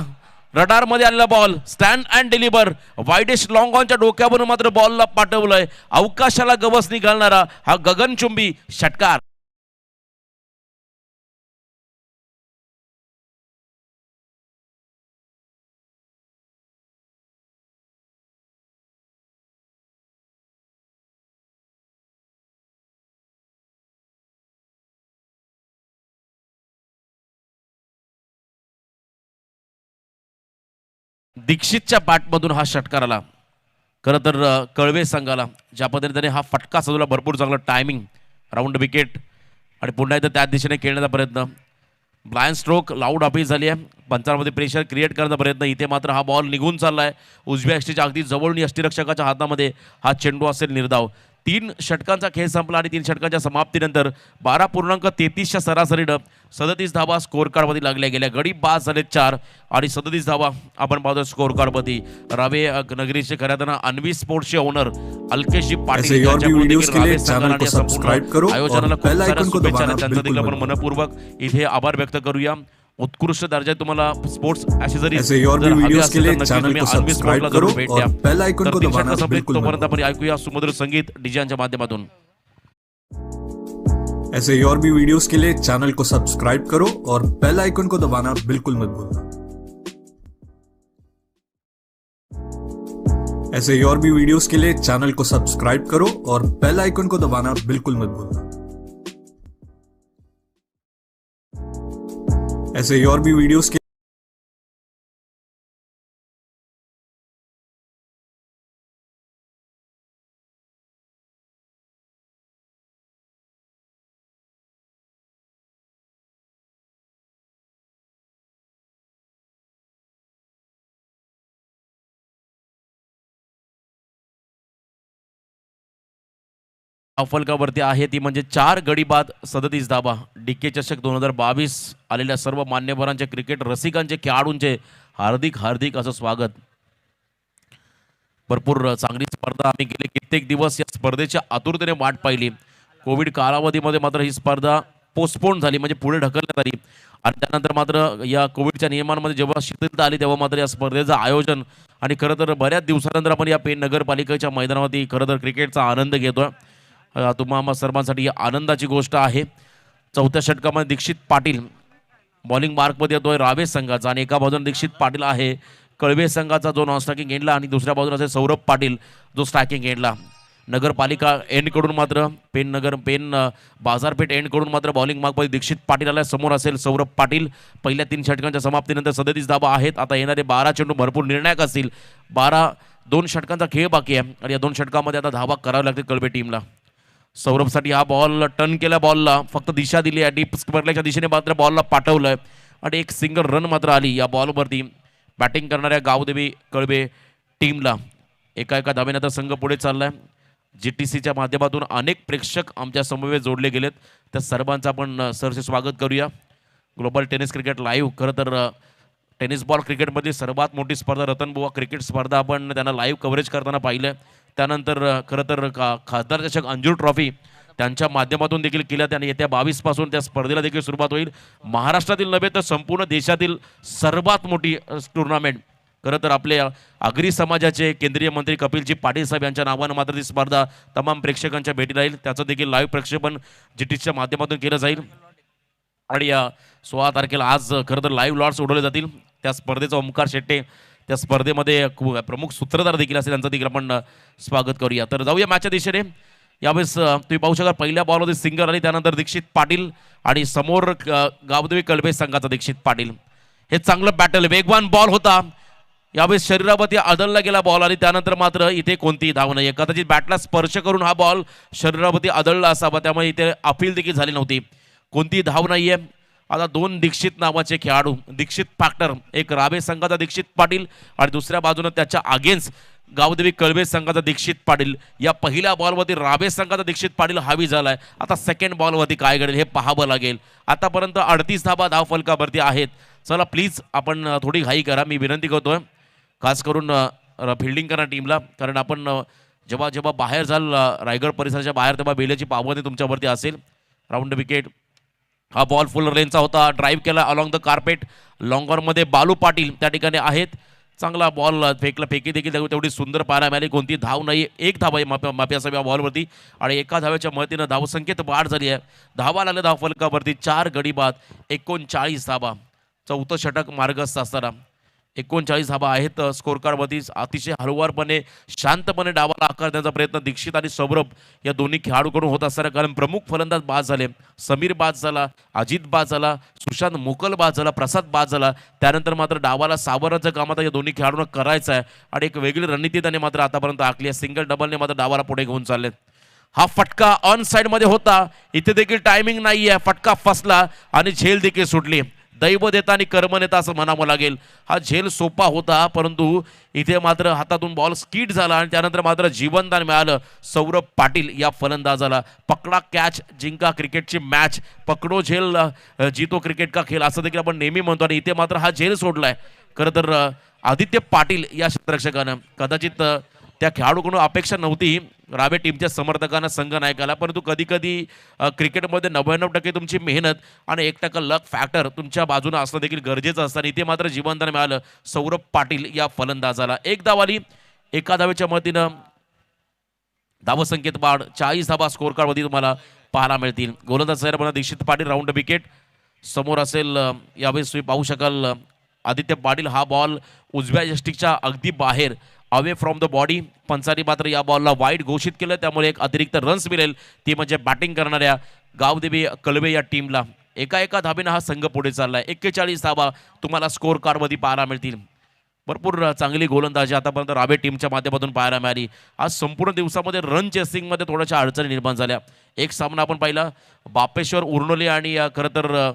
रडारमध्ये आलेला ball stand and deliver widest long ऑनच्या डोक्यावरून मात्र बॉलला पाठवलंय. अवकाशाला गवस निघालणारा हा गगनचुंबी षटकार. दीक्षितच्या बॅटमधून हा षटकार आला. खरं तर कळवे संघाला ज्या पद्धतीने त्याने हा फटका सजवला, भरपूर चांगला टायमिंग, राऊंड विकेट आणि पुन्हा एकदा त्याच दिशेने खेळण्याचा प्रयत्न. ब्लाइंड स्ट्रोक लाऊड अपील झाली आहे. पंचांमध्ये प्रेशर क्रिएट करण्याचा प्रयत्न. इथे मात्र हा बॉल निघून चाललाय उजव्या यष्टीच्या अगदी जवळून यष्टीरक्षकाच्या हातामध्ये हा चेंडू असेल निर्धाव. 3 षटकांचा खेळ संपला आणि 3 षटकांच्या समाप्तीनंतर 12.33च्या सरासरीनं 37 धावा स्कोअर कार्डमध्ये लागल्या गेल्या. गडी बाद झाले 4 आणि 37 धावा आपण पाहतो स्कोअर कार्डमध्ये. रावे नगरीचे खऱ्या अर्थानं अन्वी स्पोर्ट्सचे ओनर अल्केशजी पाटील आयोजनाला खूप साऱ्या शुभेच्छा. त्यांचा देखील आपण मनपूर्वक इथे आभार व्यक्त करूया. उत्कृष्ट दर्जा तुम्हाला स्पोर्ट्स ॲक्सेसरीज तोपर्यंत आपण ऐकूया सुमधुर संगीत डीजेच्या माध्यमातून. ऐसे और भी वीडियोस के लिए चैनल को सब्सक्राइब करो और बेल आइकन को दबाना बिल्कुल मत भूलना. ऐसे और भी वीडियोस के लिए चैनल को सब्सक्राइब करो और बेल आइकन को दबाना बिल्कुल मत भूलना. ऐसे और भी वीडियोस के फलकावरती आहे ती म्हणजे 4 गडी बाद 37 धाबा. डीके चषक 2022 आलेल्या सर्व मान्यवरांचे, क्रिकेट रसिकांचे, खेळाडूंचे हार्दिक हार्दिक असं स्वागत. भरपूर चांगली स्पर्धा आम्ही गेले कित्येक दिवस या स्पर्धेच्या आतुरतेने वाट पाहिली. कोविड कालावधीमध्ये मात्र ही स्पर्धा पोस्टपोन झाली, म्हणजे पुढे ढकलण्यात आली आणि त्यानंतर मात्र या कोविडच्या नियमांमध्ये जेव्हा शिथिलता आली तेव्हा मात्र या स्पर्धेचं आयोजन आणि खरं तर बऱ्याच दिवसानंतर आपण या पेण नगरपालिकेच्या मैदानावरती खरं तर क्रिकेटचा आनंद घेतोय. तुम्हा सर्वांसाठी आनंदाची गोष्ट आहे. 4थ्या षटकामध्ये दीक्षित पाटील बॉलिंग मार्कमध्ये येतोय रावे संघाचा आणि एका बाजूने दीक्षित पाटील आहे कळवे संघाचा जो नॉन स्ट्रायकिंग एंडला आणि दुसऱ्या बाजूला असेल सौरभ पाटील जो स्ट्रायकिंग एंडला. नगरपालिका एंडकडून मात्र पेन बाजारपेठ एंडकडून मात्र बॉलिंग मार्कमध्ये दीक्षित पाटील आला. समोर असेल सौरभ पाटील. पहिल्या 3 षटकांच्या समाप्तीनंतर 37 धावा आहेत. आता येणारे 12 चेंडू भरपूर निर्णायक असतील. 2 षटकांचा खेळ बाकी आहे आणि या 2 षटकामध्ये आता धावा कराव्या लागतील कळवे टीमला. सौरभसाठी हा बॉल टर्न केला, बॉलला फक्त दिशा दिली आहे, डीप स्क्वेअरच्या दिशेने मात्र बॉलला पाठवलंय आणि एक सिंगल रन मात्र आली या बॉलवरती. बॅटिंग करणाऱ्या गावदेवी कळवे टीमला एका धावेने आता संघ पुढे चाललाय. GTCच्या माध्यमातून अनेक प्रेक्षक आमच्या समवेत जोडले गेलेत. त्या सर्वांचं आपण सरसे स्वागत करूया. ग्लोबल टेनिस क्रिकेट लाईव्ह, खरं तर टेनिस बॉल क्रिकेटमधली सर्वात मोठी स्पर्धा रतनबुवा क्रिकेट स्पर्धा आपण त्यांना लाईव्ह कव्हरेज करताना पाहिलं. त्यानंतर खरं तर खासदार चषक अंजूर ट्रॉफी त्यांच्या माध्यमातून देखील केल्या. त्याने येत्या 22 पासून त्या स्पर्धेला देखील सुरुवात होईल. महाराष्ट्रातील नव्हे तर संपूर्ण देशातील सर्वात मोठी टुर्नामेंट. खरं तर आपल्या आगरी समाजाचे केंद्रीय मंत्री कपिलजी पाटील साहेब यांच्या नावानं मात्र ती स्पर्धा तमाम प्रेक्षकांच्या भेटी राहील. त्याचं देखील लाईव्ह प्रक्षेपण GTCच्या माध्यमातून केलं जाईल आणि या 16 तारखेला आज खरं तर लाईव्ह लॉट्स उडवले जातील. त्या स्पर्धेचा ओमकार शेट्टे त्या स्पर्धेमध्ये प्रमुख सूत्रधार देखील असेल, त्यांचं देखील आपण स्वागत करूया. तर जाऊया मॅचच्या दिशेने. यावेळेस तुम्ही पाहू शकता पहिल्या बॉलमध्ये सिंगर आली, त्यानंतर दीक्षित पाटील आणि समोर गावदेवी कळवे संघाचा दीक्षित पाटील. हे चांगलं बॅटल, वेगवान बॉल होता. यावेळेस शरीरावरती आदळला गेला बॉल आणि त्यानंतर मात्र इथे कोणतीही धाव नाही. कदाचित बॅटला स्पर्श करून हा बॉल शरीरावरती आदळला असावा, त्यामुळे इथे अपील देखील झाली नव्हती. कोणतीही धाव नाहीये. आता 2 दीक्षित नावाचे खेळाडू, दीक्षित फॅक्टर, एक रावे संघाचा दीक्षित पाटील आणि दुसऱ्या बाजूने त्याच्या अगेन्स्ट गावदेवी कळवे संघाचा दीक्षित पाटील. या पहिल्या बॉलवरती रावे संघाचा दीक्षित पाटील हावी झालाय. आता सेकंड बॉलवरती काय घडेल हे पाहावं लागेल. आतापर्यंत 38 धावा धाव फलकावरती आहेत. चला प्लीज आपण थोडी घाई करा, मी विनंती करतोय खास करून फिल्डिंग करा टीमला, कारण आपण जेव्हा बाहेर जाल रायगड परिसराच्या बाहेर तेव्हा बेलेची पावती तुमच्यावरती असेल. राऊंड विकेट हा बॉल फुल लेनचा होता, ड्राईव्ह केला अलॉंग द कार्पेट. लॉंगॉनमध्ये बालू पाटील त्या ठिकाणी आहेत. चांगला बॉल फेकला, फेकी देखील तेवढी सुंदर पाहायला मिळाली. कोणती धाव नाही, एक धाव आहे माफी असावी या बॉलवरती आणि एका धाव्याच्या मदतीनं धावसंख्येत वाढ झाली आहे. धावा लागल्या धाव फलकावरती 4 गडी बाद, 39 धावा. चौथं षटक मार्गस्थ असताना 39 धावा आहेत स्कोर कार्डवरती. अतिशय हळुवारपणे शांतपणे डावाला आकार देण्याचा प्रयत्न दीक्षित आणि सौरभ या दोन्ही खेळाडूकडून होत असताना, कारण प्रमुख फलंदाज बाद झाले. समीर बाद झाला, अजित बाद झाला, सुशांत मुकल बाद झाला, प्रसाद बाद झाला. त्यानंतर मात्र डावाला सावराचं काम आता या दोन्ही खेळाडूंना करायचं आहे आणि एक वेगळी रणनीती त्याने मात्र आतापर्यंत आखली आहे. सिंगल डबलने मात्र डावाला पुढे घेऊन चाललेत. हा फटका ऑन साइडमध्ये होता, इथे देखील टायमिंग नाही आहे. फटका फसला आणि झेल देखील सुटली. दैव देता आणि कर्म नेता असं म्हणावं लागेल. हा झेल सोपा होता, परंतु इथे मात्र हातातून बॉल स्किट झाला आणि त्यानंतर मात्र जीवनदान मिळालं सौरभ पाटील या फलंदाजाला. पकडा कॅच जिंका क्रिकेटची मॅच, पकडो झेल जीतो क्रिकेट का खेळ असं देखील आपण नेहमी म्हणतो आणि इथे मात्र हा झेल सोडलाय. खरं तर आदित्य पाटील या क्षेत्ररक्षकानं कदाचित त्या खेळाडूकडून अपेक्षा नव्हती रावे टीमच्या समर्थकांना, संघ नायकाला, परंतु कधी कधी क्रिकेटमध्ये 99% तुमची मेहनत आणि 1% लक फॅक्टर तुमच्या बाजूने असणं देखील गरजेचं असतं. इथे मात्र जीवनदान मिळालं सौरभ पाटील या फलंदाजाला. एक धाव आली, एका धावेच्या मदतीनं धावसंख्येत वाढ, 40 धावा स्कोर कार्डवरती तुम्हाला पाहायला मिळतील. गोलंदाज सैरपणा दीक्षित पाटील राऊंड विकेट समोर असेल. यावेळेस तुम्ही पाहू शकाल आदित्य पाटील हा बॉल उजव्या यष्टिकच्या अगदी बाहेर अवे फ्रॉम द बॉडी. पंचानी मात्र या बॉलला वाईड घोषित केलं, त्यामुळे एक अतिरिक्त रन्स मिळेल, ती म्हणजे बॅटिंग करणाऱ्या गावदेवी कळवे या टीमला. एका धाबेनं हा संघ पुढे चाललाय. 41 धावा तुम्हाला स्कोर कार्डमध्ये पाहायला मिळतील. भरपूर चांगली गोलंदाजी आतापर्यंत रावे टीमच्या माध्यमातून पाहायला मिळाली. आज संपूर्ण दिवसामध्ये रन चेसिंगमध्ये थोड्याशा अडचणी निर्माण झाल्या. एक सामना आपण पाहिला बापेश्वर उर्नोली आणि खरं तर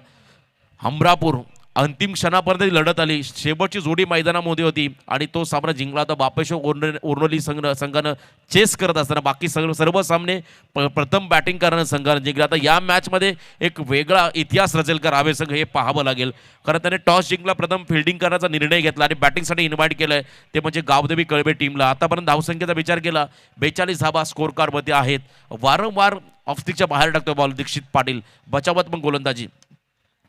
हमरापूर, अंतिम क्षणापर्यंत लढत आली. शेवटची जोडी मैदानामध्ये होती आणि तो सामना जिंकला. तर बापेश्वर उर्नोली संघानं चेस करत असताना बाकी सर्व सामने प्रथम बॅटिंग करणाऱ्या संघानं जिंकला. आता या मॅचमध्ये एक वेगळा इतिहास रचेल का रावे संघ हे पाहावं लागेल. कारण त्याने टॉस जिंकला, प्रथम फिल्डिंग करण्याचा निर्णय घेतला आणि बॅटिंगसाठी इन्व्हाइट केलंय, ते म्हणजे गावदेवी कळवे टीमला. आतापर्यंत धावसंख्येचा विचार केला 42 धावा स्कोर कार्डमध्ये आहेत. वारंवार ऑफस्टिकच्या बाहेर टाकतो बॉल दीक्षित पाटील. बचावात्मक गोलंदाजी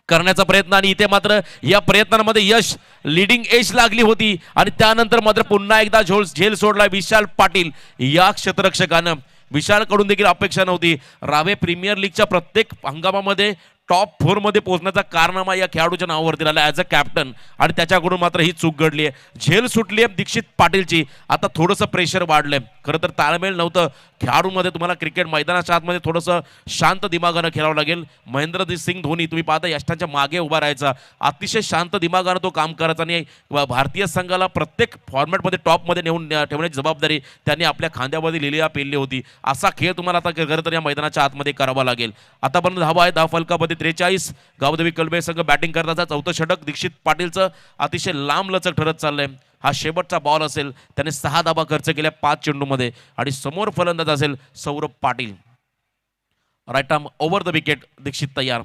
करण्याचा प्रयत्न आणि इथे मात्र या प्रयत्नांमध्ये यश, लीडिंग एज लागली होती आणि त्यानंतर मात्र पुन्हा एकदा झेल सोडला विशाल पाटील या क्षेत्ररक्षकानं. विशालकडून देखील अपेक्षा नव्हती. रावे प्रीमियर लीगच्या प्रत्येक हंगामामध्ये टॉप 4 मध्ये पोहोचण्याचा कारनामा या खेळाडूच्या नावावरती आला ॲज अ कॅप्टन आणि त्याच्याकडून मात्र ही चूक घडली आहे. झेल सुटली आहे दीक्षित पाटीलची. आता थोडंसं प्रेशर वाढलंय. खरं तर ताळमेळ नव्हतं खेळाडूमध्ये. तुम्हाला क्रिकेट मैदानाच्या आतमध्ये थोडंसं शांत दिमागानं खेळावं लागेल. महेंद्रजीत सिंग धोनी तुम्ही पाहता यष्टांच्या मागे उभा राहायचा, अतिशय शांत दिमागानं तो काम करायचा आणि भारतीय संघाला प्रत्येक फॉर्मॅटमध्ये टॉपमध्ये नेऊन ठेवण्याची जबाबदारी त्यांनी आपल्या खांद्यामध्ये लिहिल्या पेलली होती. असा खेळ तुम्हाला आता खरं तर या मैदानाच्या आतमध्ये करावा लागेल. आतापर्यंत धावा आहे 10 फलकामध्ये 43. गावदेवी कळवे संघ बॅटिंग करताचा चौथं षटक दीक्षित पाटीलचं अतिशय लांब लचक ठरत चाललंय. हा शेवटचा बॉल असेल, त्याने 6 धावा खर्च केल्या 5 चेंडूमध्ये आणि समोर फलंदाज असेल Saurabh Patil. Right arm over the wicket. Dikshit तयार.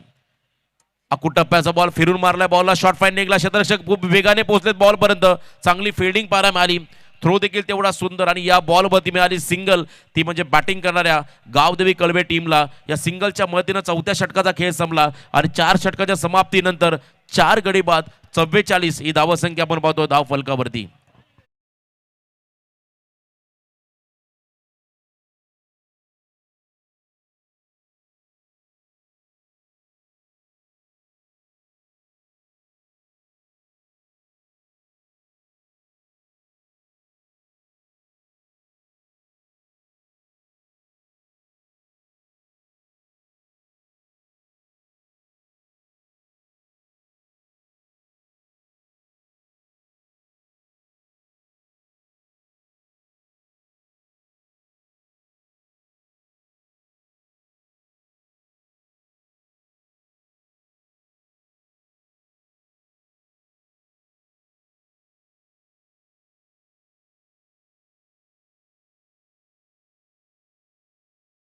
अकुटप्प्याचा बॉल फिरून मारलाय, बॉलला शॉर्ट फाईन निघला. क्षेत्ररक्षक खूप वेगाने पोहोचलेत बॉल पर्यंत. चांगली फिल्डिंग पाहायला मिळाली. थ्रो देखील तेवढा सुंदर आणि या बॉलवरती मिळाली सिंगल, ती म्हणजे बॅटिंग करणाऱ्या गावदेवी कळवे टीमला. या सिंगलच्या मदतीनं चौथ्या षटकाचा खेळ संपला आणि 4 षटकाच्या समाप्तीनंतर 4 गडी बाद 44 ही धावसंख्या आपण पाहतो धाव फलकावरती.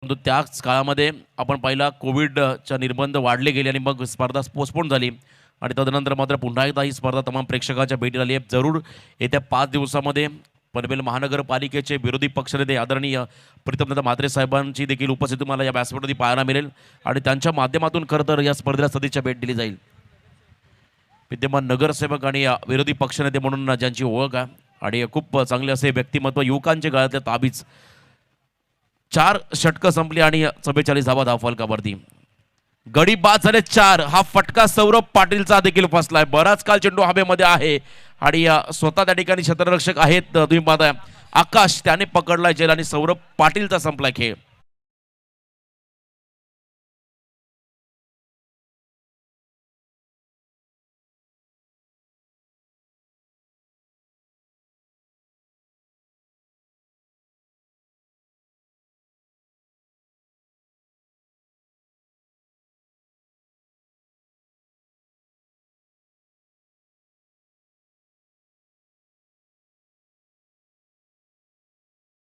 परंतु त्याच काळामध्ये आपण पाहिला कोविडच्या निर्बंध वाढले गेले आणि मग स्पर्धा पोस्टपोन झाली आणि तदनंतर मात्र पुन्हा एकदा ही स्पर्धा तमाम प्रेक्षकांच्या भेटीला आली आहे. जरूर येत्या 5 दिवसामध्ये पनवेल महानगरपालिकेचे विरोधी पक्षनेते आदरणीय प्रीतमदादा म्हात्रे साहेबांची देखील उपस्थिती तुम्हाला या व्यासपीठावरती पाहायला मिळेल आणि त्यांच्या माध्यमातून खरं तर या स्पर्धेला सदिच्छा भेट दिली जाईल. विद्यमान नगरसेवक आणि विरोधी पक्षनेते म्हणून ज्यांची ओळख आहे आणि खूप चांगले असे व्यक्तिमत्व, युवकांच्या गळ्यातल्या ताबीज. 4 षटकं संपली आणि 44 धावा धावफलकावरती. गडी बाद झाले 4. हा फटका सौरभ पाटीलचा देखील फसलाय. बराच काल चेंडू हवेमध्ये आहे आणि स्वतः त्या ठिकाणी क्षेत्ररक्षक आहेत. तुम्ही पाहताय आकाश, त्याने पकडलाय जेल आणि सौरभ पाटीलचा संपलाय खेळ.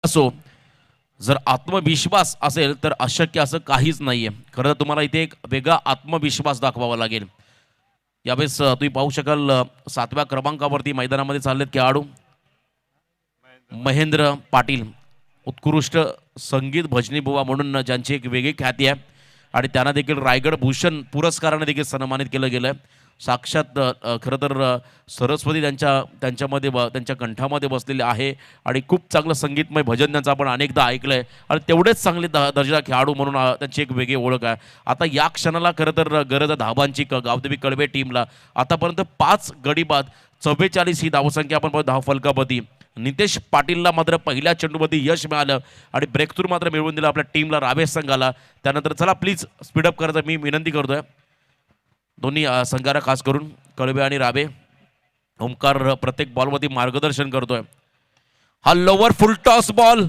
असो, जर आत्मविश्वास असेल तर अशक्य असं काहीच नाहीये. खरं तर तुम्हाला इथे एक वेगळा आत्मविश्वास दाखवावा लागेल. यावेळेस तुम्ही पाहू शकाल 7व्या क्रमांकावरती मैदानामध्ये चाललेत खेळाडू. महेंद्र पाटील, उत्कृष्ट संगीत भजनी बुवा म्हणून ज्यांची एक वेगळी ख्याती आहे आणि त्यांना देखील रायगड भूषण पुरस्काराने देखील सन्मानित केलं गेलं आहे. साक्षात खरं तर सरस्वती त्यांच्यामध्ये त्यांच्या कंठामध्ये बसलेले आहे आणि खूप चांगलं संगीतमय भजन त्यांचं आपण अनेकदा ऐकलं आहे आणि तेवढेच चांगले दर्जा खेळाडू म्हणून त्यांची एक वेगळी ओळख आहे. आता या क्षणाला खरं तर गरज आहे धाबांची गावदेवी कळवे टीमला. आतापर्यंत 5 गडी बाद, 44 ही धावसंख्या आपण पाहतो धावफलकावरती. नितेश पाटीलला मात्र पहिल्या चेंडूमध्ये यश मिळालं आणि ब्रेक थ्रू मात्र मिळवून दिलं आपल्या टीमला, रावे संघाला. त्यानंतर चला प्लीज स्पीडअप करायचं मी विनंती करतोय दोन्ही संघाला, खास करून कळवे आणि रावे. ओमकार प्रत्येक बॉलवरती मार्गदर्शन करतोय. हा लोवर फुल टॉस बॉल,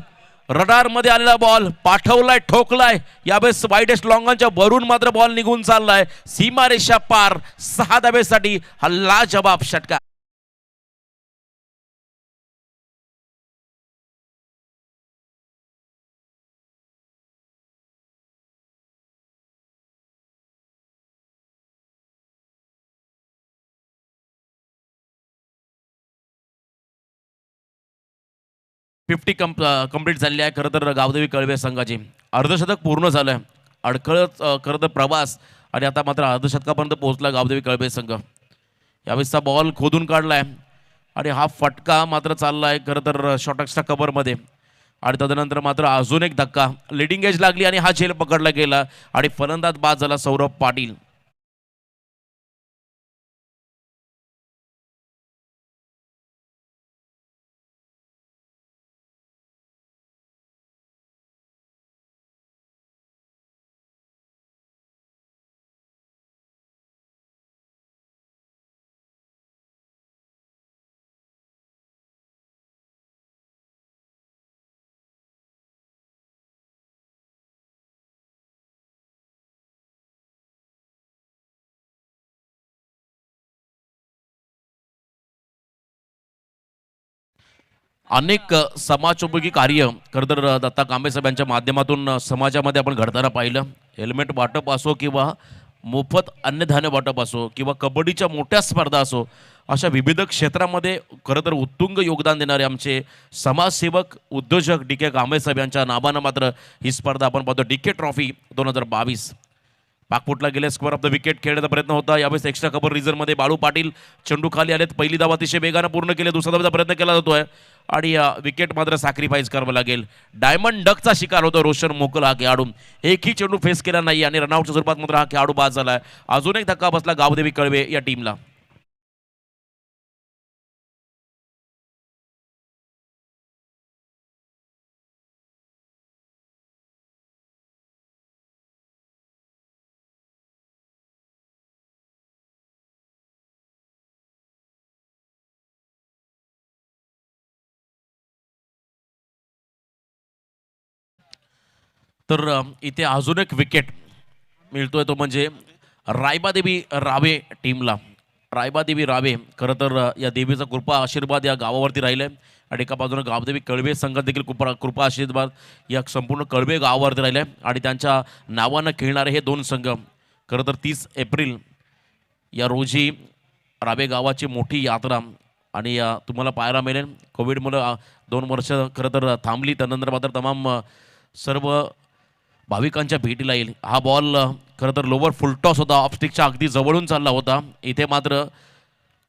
रडार मध्ये आलेला बॉल पाठवलाय, ठोकलाय. यावेळेस वाईडेस्ट लॉंगांच्या वरून मात्र बॉल निघून चाललाय सीमारेषा पार. 6 धावेसाठी हा लाजवाब षटका. कंप्लीट झालेली आहे खरं तर गावदेवी कळवे संघाची. अर्धशतक पूर्ण झालं. अडखळत खरं तर प्रवास आणि आता मात्र अर्धशतकापर्यंत पोहोचला गावदेवी कळवे संघ. यावेळेसचा बॉल खोदून काढलाय आणि हा फटका मात्र चाललाय खरं तर शॉर्टक्सच्या कव्हरमध्ये आणि तदनंतर मात्र अजून एक धक्का, लिडिंग एज लागली आणि हा झेल पकडला गेला आणि फलंदाज बाद झाला सौरभ पाटील. अनेक समाजोपयोगी कार्य खरं तर दत्ता कांबळे साहेब यांच्या माध्यमातून समाजामध्ये आपण घडताना पाहिलं. हेल्मेट वाटप असो किंवा मोफत अन्नधान्य वाटप असो किंवा कबड्डीच्या मोठ्या स्पर्धा असो, अशा विविध क्षेत्रामध्ये खरं तर उत्तुंग योगदान देणारे आमचे समाजसेवक उद्योजक डी.के. कांबळे साहेब यांच्या नावानं मात्र ही स्पर्धा आपण पाहतो. डी.के. ट्रॉफी 2022 पाकपुटला गेले. स्क्वेअर ऑफ द विकेट खेळण्याचा प्रयत्न होता. यावेळेस एक्स्ट्रा कव्हर रिझर्वमध्ये बाळू पाटील चेंडू खाली आलेत. पहिली धाव अतिशय वेगानं पूर्ण केली. दुसरा धावाचा प्रयत्न केला जातोय आणि विकेट मात्र सॅक्रिफाईस करावं लागेल. डायमंड डकचा शिकार होतो रोशन मोकल हा खेळाडू. एकही चेंडू फेस केला नाही आणि रनआउटच्या स्वरूपात मात्र हा खेळाडू बाद झालाय. अजून एक धक्का बसला गावदेवी कळवे या टीमला. तर इथे अजून एक विकेट मिळतोय तो म्हणजे रायबादेवी रावे टीमला. रायबादेवी रावे खरं तर या देवीचा कृपा आशीर्वाद या गावावरती राहिलं आहे आणि एका बाजूने गावदेवी कळवे संघात देखील कृपा आशीर्वाद या संपूर्ण कळवे गावावरती राहिलं आहे आणि त्यांच्या नावानं खेळणारे हे 2 संघ खरं तर 30 एप्रिल या रोजी रावे गावाची मोठी यात्रा आणि तुम्हाला पाहायला मिळेल कोविडमुळे 2 वर्ष खरं तर थांबली, त्यानंतर मात्र तमाम सर्व भाविकांच्या भेटीला येईल. हा बॉल खरं तर लोवर फुलटॉस होता, ऑफस्टिकच्या अगदी जवळून चालला होता. इथे मात्र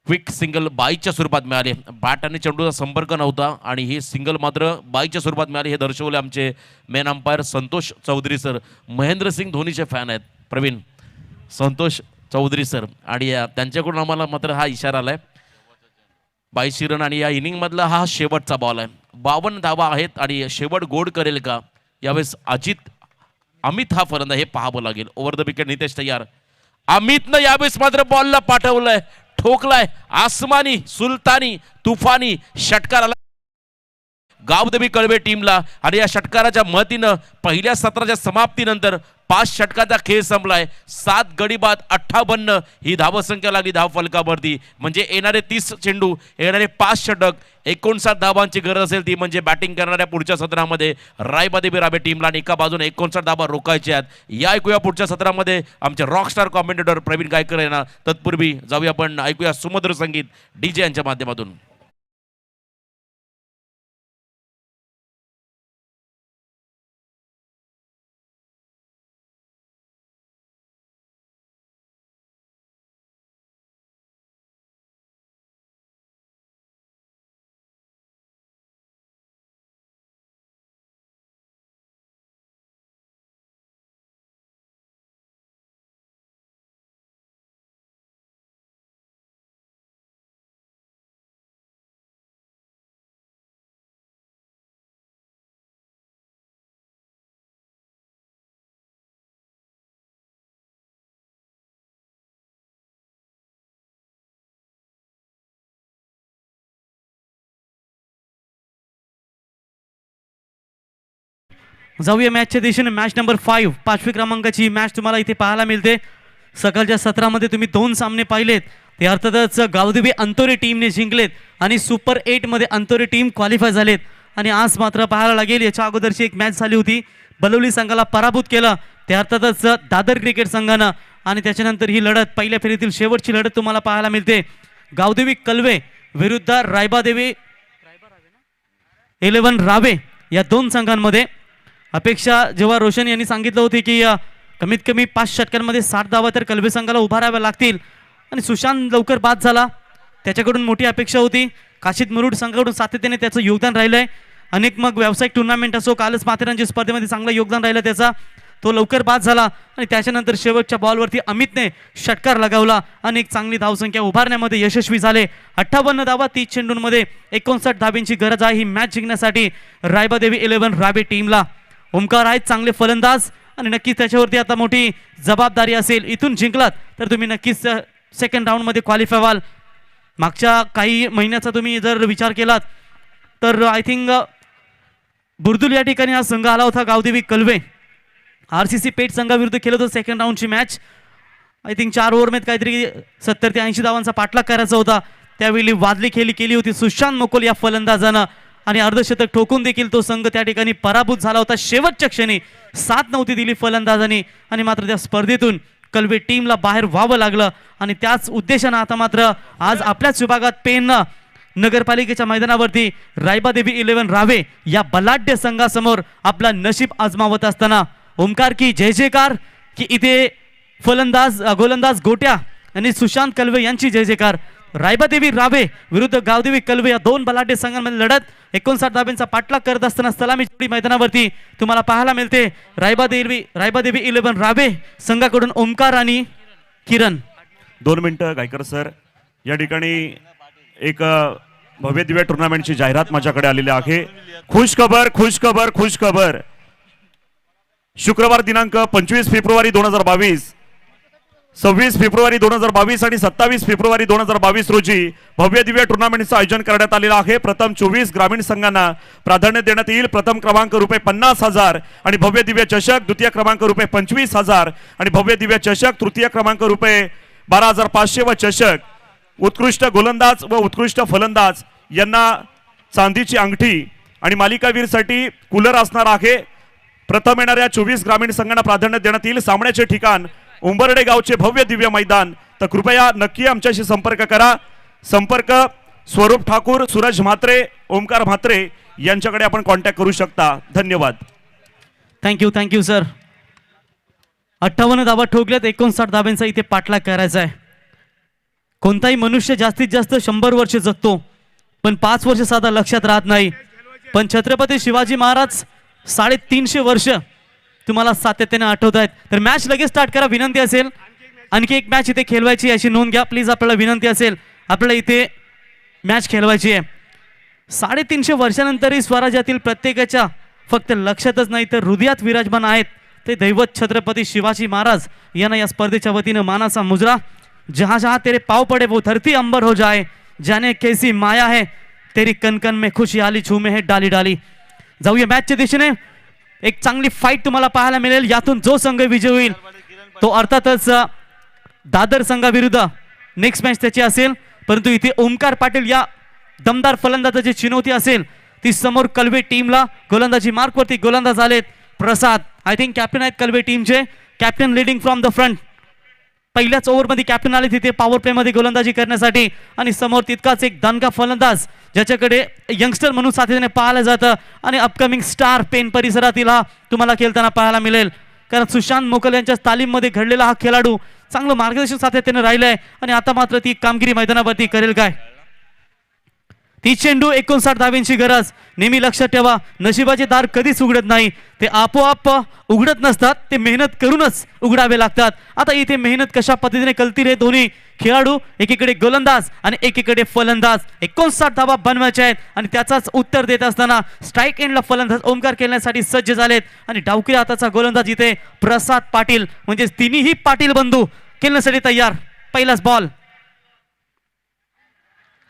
क्विक सिंगल बाईच्या स्वरूपात मिळाले. बॅट आणि चेंडूचा संपर्क नव्हता आणि ही सिंगल मात्र बाईच्या स्वरूपात मिळाली. हे दर्शवले आमचे main umpire Santosh Chaudhari sir. Mahendrasingh धोनीचे फॅन आहेत प्रवीण, संतोष चौधरी सर, आणि त्यांच्याकडून आम्हाला मात्र हा इशारा आलाय 22 रन. आणि या इनिंगमधला हा शेवटचा बॉल आहे. 52 धावा आहेत आणि शेवट गोड करेल का यावेळेस अमित हा फलंदाज, हे पाहावं लागेल. ओव्हर द विकेट नितेश तयार. अमितनं यावेळेस मात्र बॉलला पाठवलंय, ठोकलाय आसमानी सुलतानी तुफानी षटकार आला गावदेवी कळवे टीमला. आणि या षटकाराच्या मदतीनं पहिल्या सत्राच्या समाप्तीनंतर 5 षटकाचा खेळ संपलाय. 7 गडी बाद 58 ही धावसंख्या लागली धाव फलकावरती. म्हणजे येणारे 30 चेंडू, येणारे 5 षटक, 59 धावांची गरज असेल ती म्हणजे बॅटिंग करणाऱ्या पुढच्या सत्रामध्ये रायबादेवी राबे टीमला. आणि एका बाजूने 59 धावा रोखायच्या आहेत. या ऐकूया पुढच्या सत्रामध्ये आमचे रॉकस्टार कॉमेंटेटर प्रवीण गायकर यांना. तत्पूर्वी जाऊया आपण ऐकूया सुमधुर संगीत डीजे यांच्या माध्यमातून. जाऊया मॅचच्या दिशेने. मॅच नंबर 5, 5वी क्रमांकाची मॅच तुम्हाला इथे पाहायला मिळते. सकाळच्या सत्रामध्ये तुम्ही 2 सामने पाहिलेत. ते अर्थातच गावदेवी अंतोरे टीमने जिंकलेत आणि सुपर 8 मध्ये अंतोरे टीम क्वालिफाय झालेत. आणि आज मात्र पाहायला लागेल याच्या अगोदरची एक मॅच झाली होती, बलवली संघाला पराभूत केलं ते अर्थातच दादर क्रिकेट संघानं. आणि त्याच्यानंतर ही लढत, पहिल्या फेरीतील शेवटची लढत तुम्हाला पाहायला मिळते. गावदेवी कलवे विरुद्ध रायबादेवी 11 रावे या 2 संघांमध्ये. अपेक्षा जेव्हा रोशन यांनी सांगितलं होते की कमीत कमी 5 षटकांमध्ये 60 धावा तर कलवे संघाला उभाराव्या लागतील, आणि सुशांत लवकर बाद झाला, त्याच्याकडून मोठी अपेक्षा होती. काशीद मुरुड संघाकडून सातत्याने त्याचं योगदान राहिलंय. अनेक मग व्यावसायिक टुर्नामेंट असो, कालच माथेरानच्या स्पर्धेमध्ये चांगलं योगदान राहिलं त्याचा, तो लवकर बाद झाला. आणि त्याच्यानंतर शेवटच्या बॉलवरती अमितने षटकार लगावला आणि एक चांगली धावसंख्या उभारण्यामध्ये यशस्वी झाले. 58 धावा 30 चेंडूंमध्ये 59 धाब्यांची गरज आहे ही मॅच जिंकण्यासाठी रायबादेवी 11 राबे टीमला. ओमकार आहेत चांगले फलंदाज आणि नक्कीच त्याच्यावरती आता मोठी जबाबदारी असेल. इथून जिंकलात तर तुम्ही नक्कीच सेकंड राऊंडमध्ये क्वालिफाय व्हाल. मागच्या काही महिन्याचा तुम्ही जर विचार केलात तर आय थिंक बुर्दुल या ठिकाणी हा संघ आला होता. गावदेवी कलवे RCC पेठ संघाविरुद्ध खेळत होतं सेकंड राऊंडची मॅच. आय थिंक 4 ओव्हरमध्ये काहीतरी 70 ते 80 धावांचा पाठलाग करायचा होता. त्यावेळी वादली खेळी केली होती सुशांत मोकोल या फलंदाजानं आणि अर्धशतक ठोकून देखील तो संघ त्या ठिकाणी पराभूत झाला होता. शेवटच्या क्षणी साथ नव्हती दिली फलंदाजांनी आणि मात्र त्या स्पर्धेतून कलवे टीमला बाहेर व्हावं लागलं. आणि त्याच उद्देशानं आता मात्र आज आपल्याच विभागात पेन नगरपालिकेच्या मैदानावरती रायबादेवी 11 रावे या बलाढ्य संघासमोर आपला नशीब आजमावत असताना ओमकार की जय जयकार, की इथे गोलंदाज गोट्या आणि सुशांत कलवे यांची जय जयकार. रायबादेवी रावे विरुद्ध गावदेवी कलवे या 2 बलाढ्य संघांमध्ये लढत. 59 धाब्यांचा पाठलाग करत असताना सलामी जोडी मैदानावरती तुम्हाला पाहायला मिळते. रायबादेवी 11 रावे संघाकडून ओमकार आणि किरण. 2 मिनिटं गायकर सर. या ठिकाणी एक भव्य दिव्य टुर्नामेंटची जाहिरात माझ्याकडे आलेली आहे. खुश खबर. शुक्रवार दिनांक 25 फेब्रुवारी 2022, 26 फेब्रुवारी 2022 आणि 27 फेब्रुवारी 2022 रोजी भव्य दिव्य टुर्नामेंटचं आयोजन करण्यात आलेलं आहे. प्रथम 24 ग्रामीण संघांना प्राधान्य देण्यात येईल. प्रथम क्रमांक ₹50,000 आणि भव्य दिव्य चषक. द्वितीय क्रमांक ₹25,000 आणि भव्य दिव्य चषक. तृतीय क्रमांक ₹12,500 व चषक. उत्कृष्ट गोलंदाज व उत्कृष्ट फलंदाज यांना चांदीची अंगठी आणि मालिकावीरसाठी कूलर असणार आहे. प्रथम येणाऱ्या 24 ग्रामीण संघांना प्राधान्य देण्यात येईल. सामन्याचे ठिकाण उंबर्डे गावचे भव्य दिव्य मैदान. तर कृपया नक्की आमच्याशी संपर्क करा. संपर्क स्वरूप ठाकूर, सूरज म्हात्रे, ओमकार म्हात्रे यांच्याकडे आपण कॉन्टॅक्ट करू शकता. धन्यवाद. Thank you sir. 58 धावा ठोकल्यात, 59 धाब्यांचा इथे पाठलाग करायचा आहे. कोणताही मनुष्य जास्तीत जास्त 100 वर्ष जगतो, पण 5 वर्ष साधा लक्षात राहत नाही. पण छत्रपती शिवाजी महाराज 350 वर्ष तुम्हाला सातत्याने आठवत आहेत. तर मॅच लगेच स्टार्ट करा. विनंती असेल आणखी एक मॅच इथे खेळवायची याची नोंद घ्या प्लीज. आपल्याला विनंती असेल, आपल्याला इथे मॅच खेळवायची आहे. 350 वर्षानंतरही स्वराज्यातील प्रत्येकाच्या फक्त लक्षातच नाही तर हृदयात विराजमान आहेत ते दैवत छत्रपती शिवाजी महाराज यांना या स्पर्धेच्या वतीनं मानाचा मुजरा. जहां जहां तेरे पाव पडे वो धरती अंबर हो जाए, जाने कैसी माया है तेरी कन कन में खुशहाली झूमे है डाली डाली. जाऊया मॅचच्या दिशेने. एक चांगली फाईट तुम्हाला पाहायला मिळेल. यातून जो संघ विजय होईल तो अर्थातच दादर संघाविरुद्ध नेक्स्ट मॅच त्याची असेल. परंतु इथे ओमकार पाटील या दमदार फलंदाजाची चिनवती असेल ती समोर कलवे टीमला. गोलंदाजी मार्कवरती गोलंदाज आलेत प्रसाद, आय थिंक कॅप्टन आहेत कलवे टीमचे. Captain leading from the front. पहिल्याच ओव्हरमध्ये कॅप्टन आले तिथे पॉवर प्ले मध्ये गोलंदाजी करण्यासाठी. आणि समोर तितकाच एक दणका फलंदाज ज्याच्याकडे यंगस्टर म्हणून सातत्याने पाहायला जातं आणि अपकमिंग स्टार पेन परिसरातील हा तुम्हाला खेळताना पाहायला मिळेल. कारण सुशांत मोकल यांच्या तालीममध्ये घडलेला हा खेळाडू चांगलं मार्गदर्शन सातत्याने राहिलंय आणि आता मात्र ती कामगिरी मैदानावरती करेल काय. ती चेंडू 59 धाव्यांची गरज. नेहमी लक्षात ठेवा, नशिबाचे दार कधीच उघडत नाही, ते आपोआप उघडत नसतात, ते मेहनत करूनच उघडावे लागतात. आता इथे मेहनत कशा पद्धतीने कळतील हे दोन्ही खेळाडू. एकीकडे गोलंदाज आणि एकीकडे फलंदाज. 59 धावा बनवायचे आहेत आणि त्याचाच उत्तर देत असताना स्ट्राईक एंडला फलंदाज ओमकार खेळण्यासाठी सज्ज झालेत आणि डावखुऱ्या हाताचा गोलंदाज इथे प्रसाद पाटील म्हणजे तिन्ही पाटील बंधू खेळण्यासाठी तयार. पहिलाच बॉल.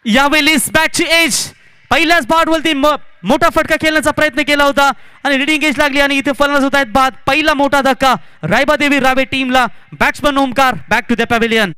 यावेळी बॅटची एज पहिल्याच बॉलवरती मोठा फटका खेळण्याचा प्रयत्न केला होता आणि रीडिंग एज लागली आणि इथे फलंदाज होत आहेत बाद. पहिला मोठा धक्का रायबादेवी रावे टीमला. Batsman Omkar back to the pavilion.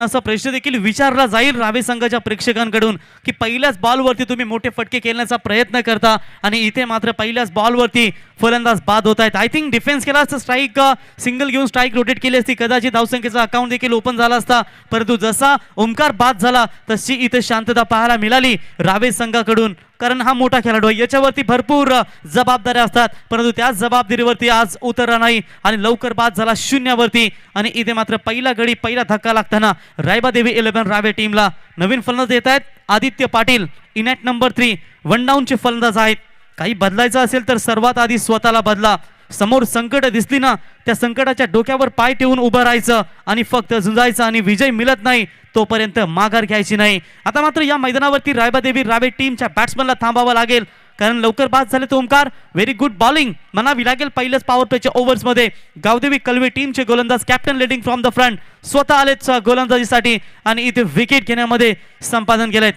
असा प्रश्न देखील विचारला जाईल रावे संघाच्या प्रेक्षकांकडून की पहिल्याच बॉलवरती तुम्ही मोठे फटके खेळण्याचा प्रयत्न करता आणि इथे मात्र पहिल्याच बॉलवरती फलंदाज बाद होत आहेत. आय थिंक डिफेन्स केला असता, स्ट्राईक सिंगल घेऊन स्ट्राईक रोटेट केली असती, कदाचित धावसंख्येचा अकाउंट देखील ओपन झाला असता. परंतु जसा ओमकार बाद झाला तशी इथे शांतता पाहायला मिळाली रावे संघाकडून. कारण हा मोठा खेळाडू आहे, याच्यावरती भरपूर जबाबदाऱ्या असतात, परंतु त्याच जबाबदारीवरती आज उतरला नाही आणि लवकर बाद झाला शून्यावरती. आणि इथे मात्र पहिला गडी पहिला धक्का लागताना रायबादेवी 11 रावे टीमला नवीन फलंदाज येत आहेत. Aditya Patil in at number 3 one डाऊनचे फलंदाज आहेत. काही बदलायचं असेल तर सर्वात आधी स्वतःला बदला. समोर संकट दिसली ना, त्या संकटाच्या डोक्यावर पाय ठेवून उभं राहायचं आणि फक्त झुंजायचं आणि विजय मिळत नाही तोपर्यंत माघार घ्यायची नाही. आता मात्र या मैदानावरती रायबादेवी रावे टीमच्या बॅट्समनला थांबावं लागेल कारण लवकर बाद झाले तो ओमकार. व्हेरी गुड बॉलिंग म्हणावी लागेल पहिल्याच पॉवर प्लेच्या ओव्हर्समध्ये. गावदेवी कलवे टीमचे गोलंदाज captain leading from the front स्वतः आलेत गोलंदाजीसाठी आणि इथे विकेट घेण्यामध्ये संपादन केलेत.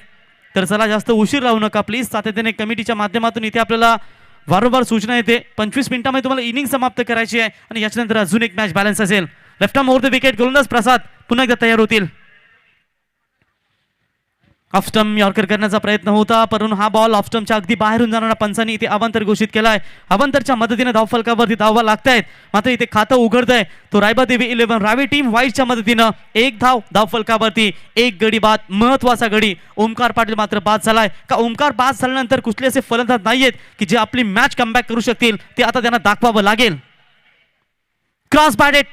तर चला जास्त उशीर लावू नका प्लीज. सातत्याने कमिटीच्या माध्यमातून इथे आपल्याला वारंवार सूचना येते 25 मिनिटांमध्ये तुम्हाला इनिंग समाप्त करायची आहे आणि याच्यानंतर अजून एक मॅच बॅलन्स असेल. Left arm over the wicket गोलंदाज प्रसाद पुन्हा एकदा तयार होतील. ऑफस्टम यॉर्कर करण्याचा प्रयत्न होता परंतु हा बॉल ऑफस्टमच्या अगदी बाहेरून जाणारा पंचांनी इथे अवांतर घोषित केलाय. अवांतरच्या मदतीने धावफलकावरती धावा लागतायत. मात्र इथे खातं उघडतंय तो रायबादेवी 11 रावे टीम वाईटच्या मदतीनं. एक धाव धावफलकावरती, एक गडी बाद, महत्वाचा गडी. ओमकार पाटील मात्र बाद झालाय का ओमकार बाद झाल्यानंतर कुठले असे फलंदाज नाहीयेत की जे आपली मॅच कमबॅक करू शकतील, ते आता त्यांना दाखवावं लागेल. क्रॉस बॅटेड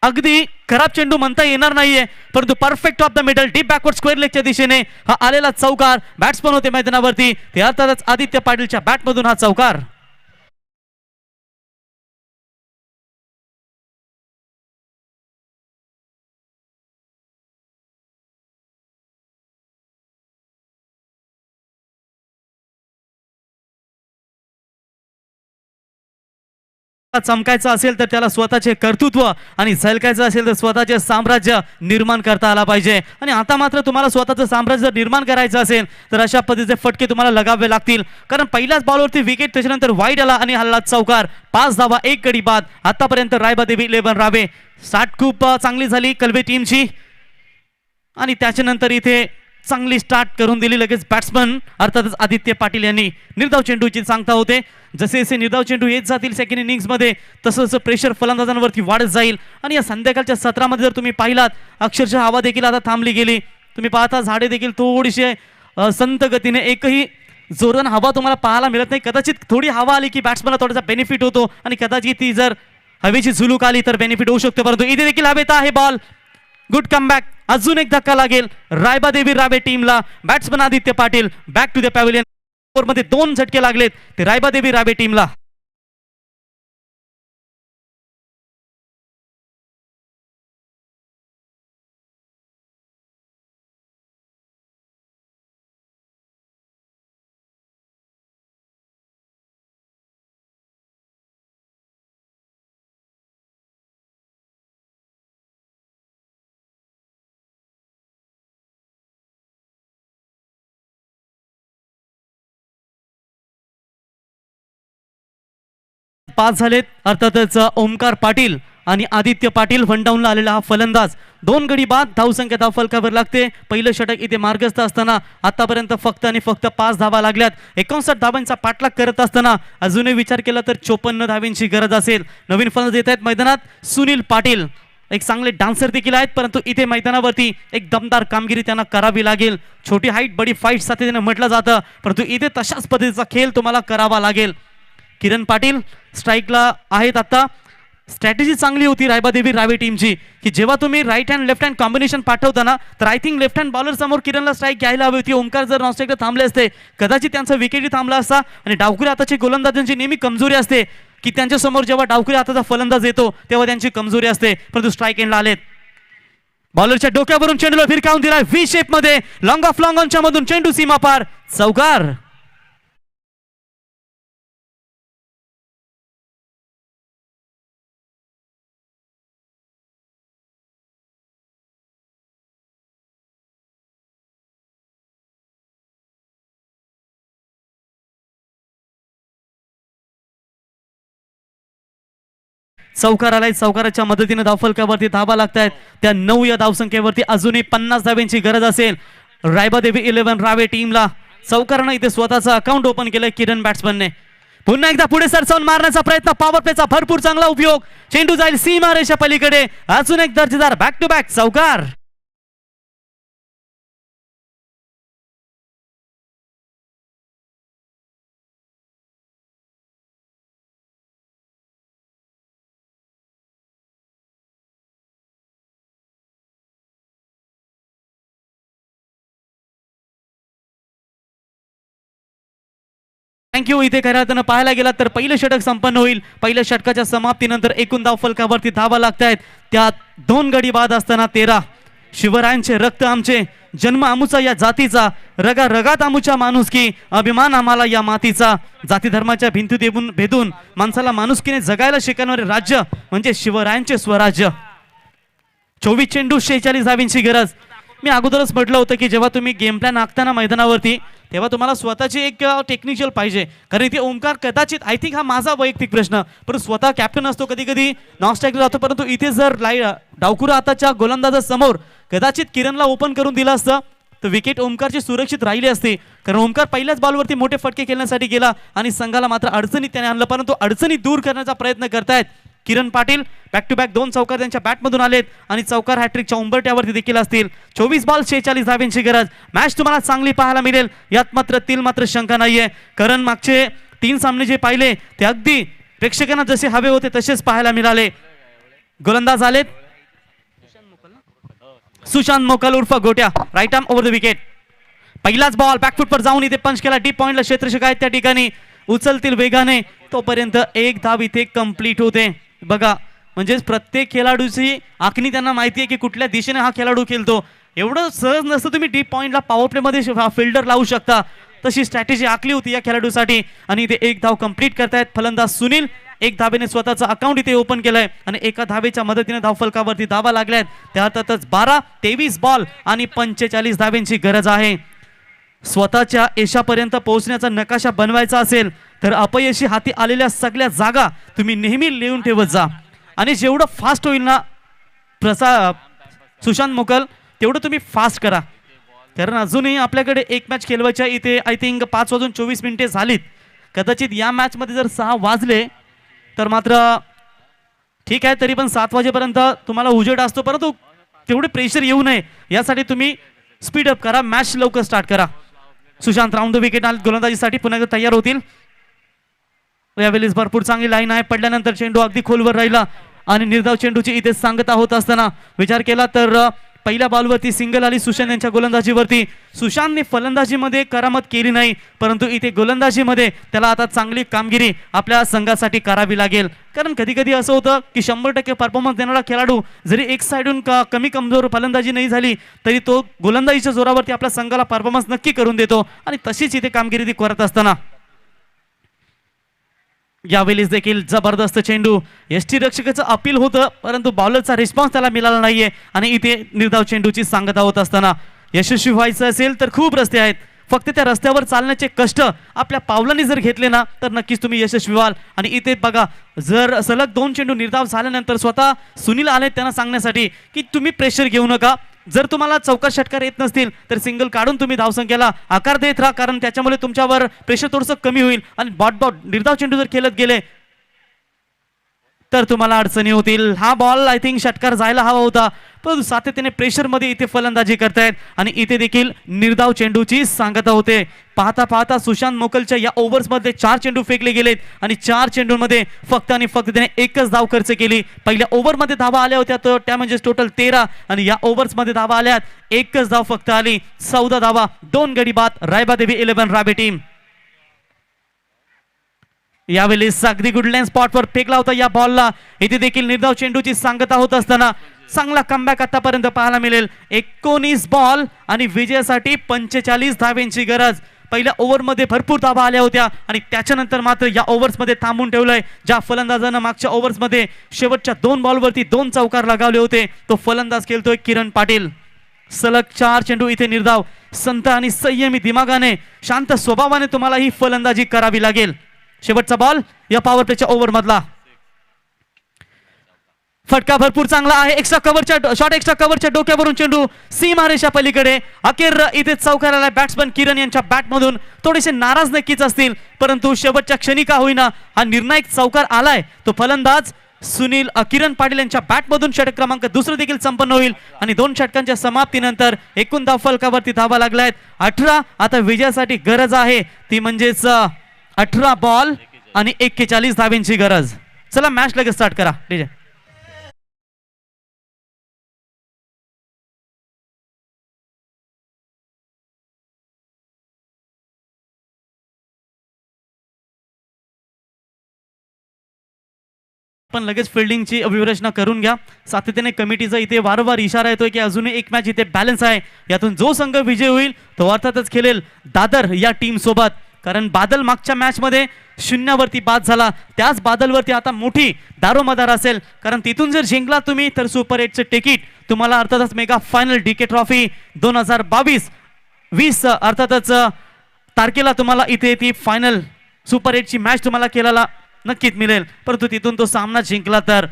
अगदी खराब चेंडू म्हणता येणार नाहीये परंतु perfect of the middle deep backward square लेगच्या दिशेने हा आलेला चौकार. बॅट्समन होते मैदानावरती ते अर्थातच आदित्य पाटीलच्या बॅटमधून हा चौकार. चमकायचं असेल तर त्याला स्वतःचे कर्तृत्व आणि झलकायचं असेल तर स्वतःचे साम्राज्य निर्माण करता आला पाहिजे. आणि आता मात्र तुम्हाला स्वतःचं साम्राज्य निर्माण करायचं असेल तर अशा पद्धतीचे फटके तुम्हाला लगावे लागतील. कारण पहिल्याच बॉलवरती विकेट, त्याच्यानंतर वाईड आला आणि हल्ला चौकार, 5 धावा 1 गडी बाद. आतापर्यंत रायबादेवी 11 रावे. स्टार्ट खूप चांगली झाली कलबे टीमची आणि त्याच्यानंतर इथे चांगली स्टार्ट करून दिली लगेच बॅट्समन अर्थातच आदित्य पाटील यांनी. निर्धाव चेंडूची सांगता होते, जसे जसे निर्धाव चेंडू येत जातील सेकंड इनिंग्समध्ये तसं तसं प्रेशर फलंदाजांवरती वाढत जाईल. आणि या संध्याकाळच्या सत्रामध्ये जर तुम्ही पाहिलात अक्षरशः हवा देखील आता थांबली गेली. तुम्ही पाहता झाडे देखील थोडीशी संत गतीने, एकही जोरान हवा तुम्हाला पाहायला मिळत नाही. कदाचित थोडी हवा आली की बॅट्समनला थोडासा बेनिफिट होतो आणि कदाचित ती जर हवेची झुलूक आली तर बेनिफिट होऊ शकतो. परंतु इथे देखील हवेत आहे बॉल. Good comeback. अजून एक धक्का लागेल रायबादेवी रावे टीमला. Batsman Aditya Patil back to the pavilion. मध्ये 2 झटके लागलेत ते रायबादेवी रावे टीमला. पास झालेत अर्थातच ओमकार पाटील आणि आदित्य पाटील. वन डाऊनला आलेला हा फलंदाज. 2 गडी बाद. धावसंख्या धावफलकावर लागते. पहिलं षटक इथे मार्गस्थ असताना आतापर्यंत फक्त आणि फक्त 5 धावा लागल्यात. 59 धावांचा पाठलाग करत असताना अजूनही विचार केला तर 54 धावांची गरज असेल. नवीन फलंदाज येत आहेत मैदानात सुनील पाटील. एक चांगले डान्सर देखील आहेत, परंतु इथे मैदानावरती एक दमदार कामगिरी त्यांना करावी लागेल. छोटी हाईट बडी फाईट साथीने म्हटलं जातं, परंतु इथे तशाच पद्धतीचा खेळ तुम्हाला करावा लागेल. किरण पाटील स्ट्राईकला आहेत. आता स्ट्रॅटेजी चांगली होती रायबादेवी रावे टीमची की जेव्हा तुम्ही right hand left hand combination पाठवताना तर I think left hand bowler समोर किरणला स्ट्राईक घ्यायला हवी होती. ओंकार जर नॉनस्ट्राईकला थांबले असते कदाचित त्यांचा विकेटही थांबला असता. आणि डावखुरी हाताची गोलंदाजांची नेहमी कमजोरी असते की त्यांच्या समोर जेव्हा डावखुरी हाताचा फलंदाज येतो तेव्हा त्यांची कमजोरी असते. परंतु स्ट्राईक एंडला आलेत. बॉलरच्या डोक्यावरून चेंडूला फिरकावून दिलाय व्ही शेप मध्ये. लॉंग ऑफ लॉंग ऑनच्या मधून चेंडू सीमा पार. चौकार. चौकार आलाय. चौकाराच्या मदतीने धावफलकावरती धावा लागतायत. त्या 9 या धावसंख्येवरती अजूनही 50 धावांची गरज असेल रायबादेवी 11 रावे टीमला. चौकारानं इथे स्वतःचं अकाउंट ओपन केलंय किरण बॅट्समनने. पुन्हा एकदा पुढे सरसावून मारण्याचा प्रयत्न. पॉवर प्लेचा भरपूर चांगला उपयोग. चेंडू जाईल सीमारेषा पलीकडे. अजून एक दर्जेदार बॅक टू बॅक चौकार. थँक्यू. इथे खऱ्या अर्थानं पाहायला गेला तर पहिलं षटक संपन्न होईल. पहिल्या षटकाच्या समाप्तीनंतर एकूण धाव फलकावरती धावा लागतायत. त्यात 2 गडी बाद असताना 13. शिवरायांचे रक्त आमचे, जन्म आमुचा या जातीचा, रगा रगात आमुच्या माणुसकी, अभिमान आम्हाला या मातीचा. जाती धर्माच्या भिंती देऊन भेदून माणसाला माणुसकीने जगायला शिकवणारे राज्य म्हणजे शिवरायांचे स्वराज्य. 24 चेंडू 46 धावींची गरज. मी अगोदरच म्हटलं होतं की जेव्हा तुम्ही गेम प्लॅन आखताना मैदानावरती तेव्हा तुम्हाला स्वतःची एक टेक्निशियल पाहिजे. कारण इथे ओंकार कदाचित आय थिंक हा माझा वैयक्तिक प्रश्न, पण स्वतः कॅप्टन असतो, कधी कधी नॉन स्ट्राईकला जातो, परंतु इथे जर डावखुरा आताच्या गोलंदाजासमोर कदाचित किरणला ओपन करून दिलं असतं तर विकेट ओंकारची सुरक्षित राहिली असती. कारण ओंकार पहिल्याच बॉलवरती मोठे फटके खेळण्यासाठी गेला आणि संघाला मात्र अडचणीत त्याने आणलं. परंतु अडचणी दूर करण्याचा प्रयत्न करतायत Kiran Patil. Back to back 2 चौकार त्यांच्या बॅटमधून आलेत आणि चौकार हॅट्रिकच्या उंबरट्यावरती देखील असतील. 24 बॉल 46 धावांची गरज. मॅच तुम्हाला चांगली पाहायला मिळेल यात मात्र शंका नाहीये. कारण मागचे 3 सामने जे पाहिले ते अगदी प्रेक्षकांना जसे हवे होते तसेच पाहायला मिळाले. गोलंदाज आलेत सुशांत मोकल उर्फ Gotya. Right arm over the wicket. पहिलाच बॉल बॅकफुटवर जाऊन इथे पंच केला. डीप पॉइंटला क्षेत्ररक्षक आहेत त्या ठिकाणी. उचलतील वेगाने तोपर्यंत 1 धाव इथे कंप्लीट होते. बघा म्हणजे प्रत्येक खेळाडूची आखणी त्यांना माहिती आहे की कुठल्या दिशेने हा खेळाडू खेळतो. एवढं सहज नसतं तुम्ही डीप पॉइंटला पॉवर प्ले मध्ये फिल्डर लावू शकता. तशी स्ट्रॅटेजी आखली होती या खेळाडूसाठी आणि ते एक धाव कंप्लीट करतायत फलंदाज सुनील. एक धावेने स्वतःचं अकाउंट इथे ओपन केलंय आणि एका धावेच्या मदतीने धावफलकावरती धावा लागल्यात. त्या अर्थातच 12 23 बॉल आणि 45 धावेंची गरज आहे. स्वतःच्या यशापर्यंत पोहोचण्याचा नकाशा बनवायचा असेल तर अपयशी हाती आलेल्या सगळ्या जागा तुम्ही नेहमी लिहून ठेवत जा आणि जेवढं फास्ट होईल ना सुशांत मोकल तेवढं तुम्ही फास्ट करा, कारण अजूनही आपल्याकडे एक मॅच खेळवायच्या इथे आय थिंक 5:24 झालीत. कदाचित या मॅच मध्ये जर 6 वाजले तर मात्र ठीक आहे, तरी पण 7 वाजेपर्यंत तुम्हाला उजेड असतो, परंतु तेवढे प्रेशर येऊ नये यासाठी तुम्ही स्पीड अप करा, मॅच लवकर स्टार्ट करा. सुशांत राऊंड द विकेट गोलंदाजीसाठी पुन्हा एकदा तयार होतील. यावेळेस भरपूर चांगली लाईन आहे, पडल्यानंतर चेंडू अगदी खोलवर राहिला आणि निर्धाव चेंडूची इथे सांगता होत असताना विचार केला तर पहिल्या बॉलवरती सिंगल आली सुशांत यांच्या गोलंदाजीवरती. सुशांतने फलंदाजीमध्ये करामत केली नाही, परंतु इथे गोलंदाजीमध्ये त्याला आता चांगली कामगिरी आपल्या संघासाठी करावी लागेल, कारण कधी कधी असं होतं की 100% परफॉर्मन्स देणारा खेळाडू जरी एक साइडून कमी कमजोर फलंदाजी नाही झाली तरी तो गोलंदाजीच्या जोरावरती आपल्या संघाला परफॉर्मन्स नक्की करून देतो आणि तशीच इथे कामगिरी ती करत असताना यावेळेस देखील जबरदस्त चेंडू एसटी रक्षकाचं अपील होतं, परंतु बॉलरचा रिस्पॉन्स त्याला मिळाला नाहीये आणि इथे निर्धाव चेंडूची सांगता होत असताना यशस्वी व्हायचं असेल तर खूप रस्ते आहेत, फक्त त्या रस्त्यावर चालण्याचे कष्ट आपल्या पावलांनी जर घेतले ना तर नक्कीच तुम्ही यशस्वी व्हाल. आणि इथे बघा जर सलग 2 चेंडू निर्धाव झाल्यानंतर स्वतः सुनील आले त्यांना सांगण्यासाठी की तुम्ही प्रेशर घेऊ नका, जर तुम्हाला चौकार षटकार येत नसतील तर सिंगल काढून तुम्ही धावसंख्येला आकार देत राहा, कारण त्याच्यामुळे तुमच्यावर प्रेशर थोडंसं कमी होईल आणि बॉट निर्धाव चेंडू जर खेळत गेले तर तुम्हाला अडचणी होतील. हा बॉल आय थिंक षटकार जायला हवा होता, परंतु सातत्याने प्रेशर मध्ये इथे फलंदाजी करतायत आणि इथे देखील निर्धाव चेंडूची सांगता होते. पाहता पाहता सुशांत मोकलच्या या ओव्हर्स मध्ये 4 चेंडू फेकले गेलेत आणि 4 चेंडूंमध्ये फक्त आणि फक्त त्याने एकच धाव खर्च केली. पहिल्या ओव्हर मध्ये धावा आल्या होत्या तर त्या म्हणजे टोटल 13 आणि या ओव्हर्स मध्ये धावा आल्यात एकच धाव फक्त आली. 14 धावा 2 गडी बाद. रायबादेवी 11 राबे टीम. यावेळी अगदी गुड लाईन स्पॉटवर फेकला होता या बॉलला. इथे देखील निर्धाव चेंडूची सांगता होत असताना चांगला कमबॅक आतापर्यंत पाहायला मिळेल. 19 बॉल आणि विजयासाठी 45 धावेंची गरज. पहिल्या ओव्हरमध्ये भरपूर धावा आल्या होत्या आणि त्याच्यानंतर मात्र या ओव्हर्समध्ये थांबून ठेवलंय. ज्या फलंदाजानं मागच्या ओव्हर्समध्ये शेवटच्या 2 बॉलवरती 2 चौकार लगावले होते तो फलंदाज खेळतोय किरण पाटील. सलग 4 चेंडू इथे निर्धाव. संत आणि संयमी दिमागाने शांत स्वभावाने तुम्हाला ही फलंदाजी करावी लागेल. शेवटचा बॉल या पॉवर प्लेच्या ओव्हर मधला. फटका भरपूर चांगला आहे. एक्स्ट्रा कव्हरच्या डोक्यावरून चेंडू सीमारेषा पलीकडे. अखेर इथे चौकार आला बॅट्समन किरण यांच्या बॅटमधून. थोडेसे नाराज नक्कीच असतील, परंतु शेवटच्या क्षणी का होईना हा निर्णायक चौकार आलाय. तो फलंदाज सुनील किरण पाटील यांच्या बॅटमधून षटक क्रमांक 2 देखील संपन्न होईल आणि 2 षटकांच्या समाप्तीनंतर एकूण धाव फलकावरती धावा लागल्यात 18. आता विजयासाठी गरज आहे ती म्हणजेच 18 बॉल आणि 41 धावेंची गरज. चला मॅच लगेच स्टार्ट करा. डीजे पण लगेच फिल्डिंगची व्यूहरचना करून घ्या. सातत्याने कमिटीचा इथे वारंवार इशारा येतोय की अजूनही एक मॅच इथे बॅलन्स आहे. यातून जो संघ विजय होईल तो अर्थातच खेळेल दादर या टीम सोबत, कारण बादल मागच्या मॅच मध्ये 0 वरती बाद झाला. त्याच बादलवरती आता मोठी दारोमदार असेल, कारण तिथून जर जिंकला तुम्ही तर सुपर 8चे तिकीट तुम्हाला अर्थातच मेगा फायनल डीके ट्रॉफी 2022-20 अर्थातच तारखेला तुम्हाला इथे ती फायनल सुपर 8ची मॅच तुम्हाला खेळायला नक्कीच मिळेल. परंतु तिथून तो सामना जिंकला तर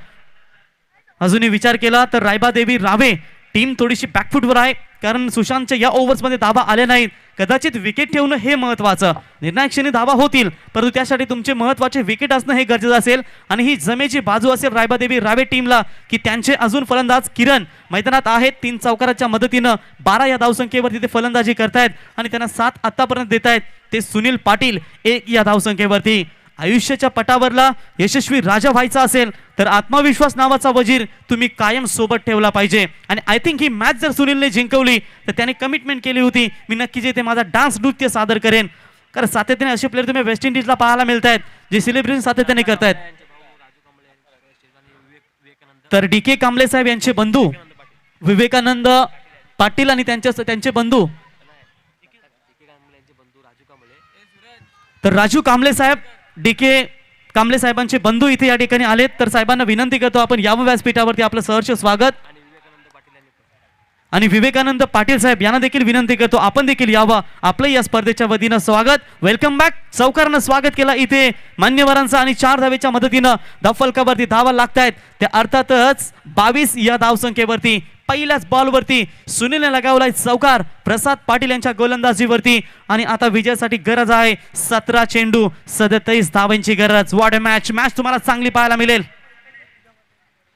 अजूनही विचार केला तर रायबादेवी रावे टीम थोडीशी बॅकफुटवर आहे, कारण सुशांतच्या या ओव्हर्समध्ये धावा आल्या नाहीत. कदाचित विकेट ठेवणं हे महत्वाचं. निर्णायक क्षणी धावा होतील, परंतु त्यासाठी तुमचे महत्वाचे विकेट असणं हे गरजेचं असेल. आणि ही जमेची बाजू असेल रायबादेवी रावे टीमला की त्यांचे अजून फलंदाज किरण मैदानात आहेत. 3 चौकाराच्या मदतीनं 12 या धावसंख्येवरती ते फलंदाजी करतायत आणि त्यांना 7 आतापर्यंत देत आहेत ते सुनील पाटील 1 या धावसंख्येवरती. आयुष्याच्या पटावरला यशस्वी राजा व्हायचा असेल तर आत्मविश्वास नावाचा वजीर तुम्ही कायम सोबत ठेवला पाहिजे. आणि आय थिंक ही मॅच जर सुनीलने जिंकवली तर त्याने कमिटमेंट केली होती मी नक्कीच इथे माझा डान्स नृत्य सादर करेन, कारण सातत्याने असे प्लेयर तुम्ही वेस्ट इंडिजला पाहायला मिळत आहेत जे सेलिब्रेशन सातत्याने करतायत. तर डीके कांबळे साहेब यांचे बंधू विवेकानंद पाटील आणि त्यांचे बंधू तर राजू कांबळे साहेब, डीके कांबळे साहेबांचे बंधू इथे या ठिकाणी आलेत, तर साहेबांना विनंती करतो आपण यावं व्यासपीठावरती. आपलं सहर्ष स्वागत. आणि विवेकानंद पाटील साहेब यांना देखील विनंती करतो आपण देखील यावं, आपलं या स्पर्धेच्या वतीनं स्वागत. Welcome back. चौकारनं स्वागत केलं इथे मान्यवरांचं आणि 4 धावेच्या मदतीनं धावफलकावरती धावा लागतायत. त्या अर्थातच 22 या धावसंख्येवरती पहिल्याच बॉलवरती सुनीलने लगावलाय चौकार प्रसाद पाटील यांच्या गोलंदाजीवरती. आणि आता विजयासाठी गरज आहे 17 चेंडू 37 धावांची गरज. What a match. मॅच तुम्हाला चांगली पाहायला मिळेल.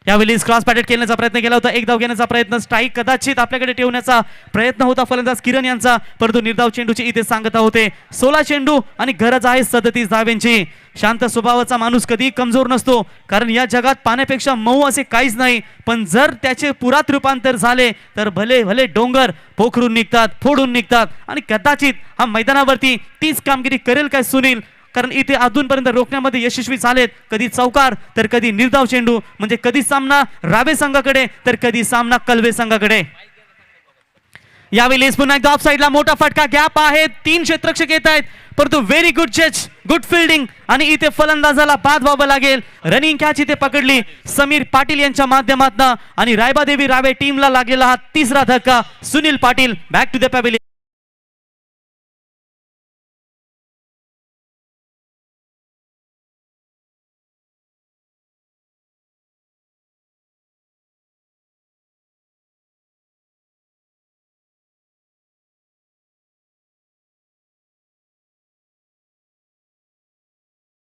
यावेळी क्रॉस पॅटेट खेळण्याचा प्रयत्न केला होता, एक धाव घेण्याचा प्रयत्न, स्ट्राईक कदाचित आपल्याकडे ठेवण्याचा प्रयत्न होता फलंदाज किरण यांचा, परंतु निर्धाव चेंडूची इथे सांगता होते. 16 चेंडू आणि गरज आहे 37 धाव्यांची. शांत स्वभावाचा माणूस कधी कमजोर नसतो, कारण या जगात पाण्यापेक्षा मऊ असे काहीच नाही. पण जर त्याचे पुरात रूपांतर झाले तर भले भले डोंगर पोखरून निघतात, फोडून निघतात. आणि कदाचित हा मैदानावरती तीच कामगिरी करेल काय सुनील, कारण इथे अजूनपर्यंत रोखण्यामध्ये यशस्वी झालेत. कधी चौकार तर कधी निर्धाव चेंडू, म्हणजे कधी सामना रावे संघाकडे तर कधी सामना कलवे संघाकडे. यावेळी पुन्हा एकदा ऑफ साइडला मोठा फटका, गॅप आहे, 3 क्षेत्ररक्षक येत आहेत, परंतु व्हेरी गुड जज, गुड फिल्डिंग. आणि इथे फलंदाजाला बाद व्हावं लागेल. रनिंग कॅच इथे पकडली समीर पाटील यांच्या माध्यमातून. आणि रायबादेवी रावे टीमला लागलेला हा 3रा धक्का. Sunil Patil back to the pavilion.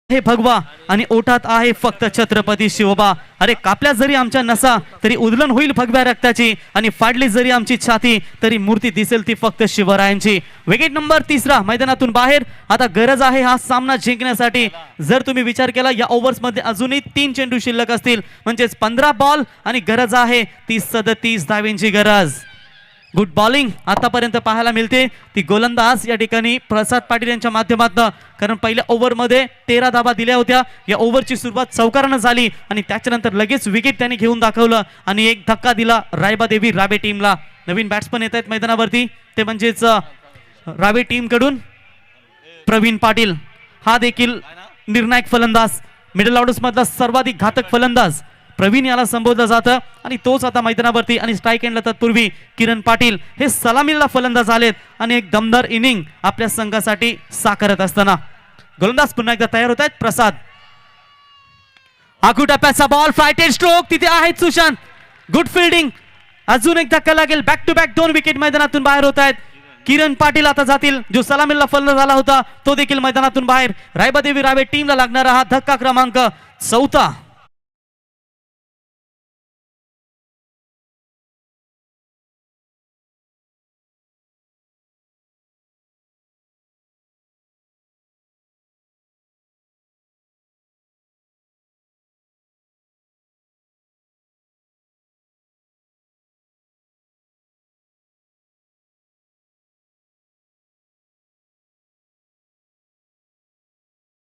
हे भगवा आणि ओठात आहे फक्त छत्रपती शिवबा. अरे कापल्या जरी आमच्या नसा तरी उधळण होईल भगव्या रक्ताची, आणि फाडली जरी आमची छाती तरी मूर्ती दिसेल ती फक्त शिवरायांची. विकेट नंबर 3 मैदानातून बाहेर. आता गरज आहे हा सामना जिंकण्यासाठी. जर तुम्ही विचार केला या ओव्हर्स मध्ये अजूनही 3 चेंडू शिल्लक असतील, म्हणजेच 15 बॉल आणि गरज आहे ती 37 धाव्यांची गरज. गुड बॉलिंग आतापर्यंत पाहायला मिळते ती गोलंदाज या ठिकाणी प्रसाद पाटील यांच्या माध्यमातून, कारण पहिल्या ओव्हरमध्ये 13 धावा दिल्या होत्या. या ओव्हरची सुरुवात चौकारानं झाली आणि त्याच्यानंतर लगेच विकेट त्यांनी घेऊन दाखवलं आणि एक धक्का दिला रायबादेवी रावे टीमला. नवीन बॅट्समन येत आहेत मैदानावरती, ते म्हणजेच रावे टीम कडून प्रवीण पाटील. हा देखील निर्णायक फलंदाज, मिडल ऑर्डर्स मधला सर्वाधिक घातक फलंदाज प्रवीण याला संबोधलं जातं. आणि तोच आता मैदानावरती. आणि स्ट्राईक एंडला तत्पूर्वी किरण पाटील हे सलामीला फलंदाज आलेत आणि एक दमदार इनिंग आपल्या संघासाठी साकारत असताना गोलंदाज पुन्हा एकदा तयार होत आहेत. प्रसाद, आखू टप्प्याचा बॉल, फ्लायटेड स्ट्रोक, तिथे आहेत सुशांत. Good fielding. अजून एक धक्का लागेल. बॅक टू बॅक 2 विकेट मैदानातून बाहेर होत आहेत. किरण पाटील आता जातील, जो सलामीला फलंदाज आला होता तो देखील मैदानातून बाहेर. रायबादेवी रावे टीमला लागणारा हा धक्का क्रमांक 4.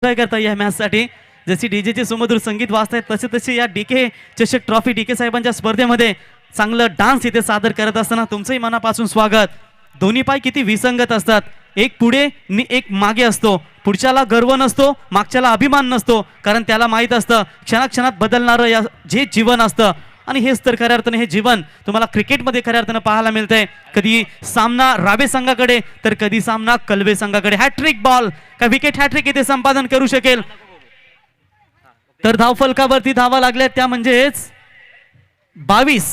काय करता या मॅच साठी जशी डीजेचे सुमधुर संगीत वाजतायत तसे तसे या डीके चषक ट्रॉफी डीके साहेबांच्या स्पर्धेमध्ये चांगलं डान्स इथे सादर करत असताना तुमचंही मनापासून स्वागत. दोन्ही पाय किती विसंगत असतात, एक पुढे आणि एक मागे असतो. पुढच्याला गर्व नसतो, मागच्याला अभिमान नसतो, कारण त्याला माहित असतं क्षणाक्षणात बदलणारं या जे जीवन असतं. आणि हेच तर खऱ्या अर्थाने हे जीवन तुम्हाला क्रिकेटमध्ये खऱ्या अर्थानं पाहायला मिळतंय. कधी सामना रावे संघाकडे तर कधी सामना कलवे संघाकडे. हॅट्रिक बॉल, का विकेट हॅट्रिक इथे संपादन करू शकेल. तर धावफलकावरती धावा लागल्या त्या म्हणजेच 22.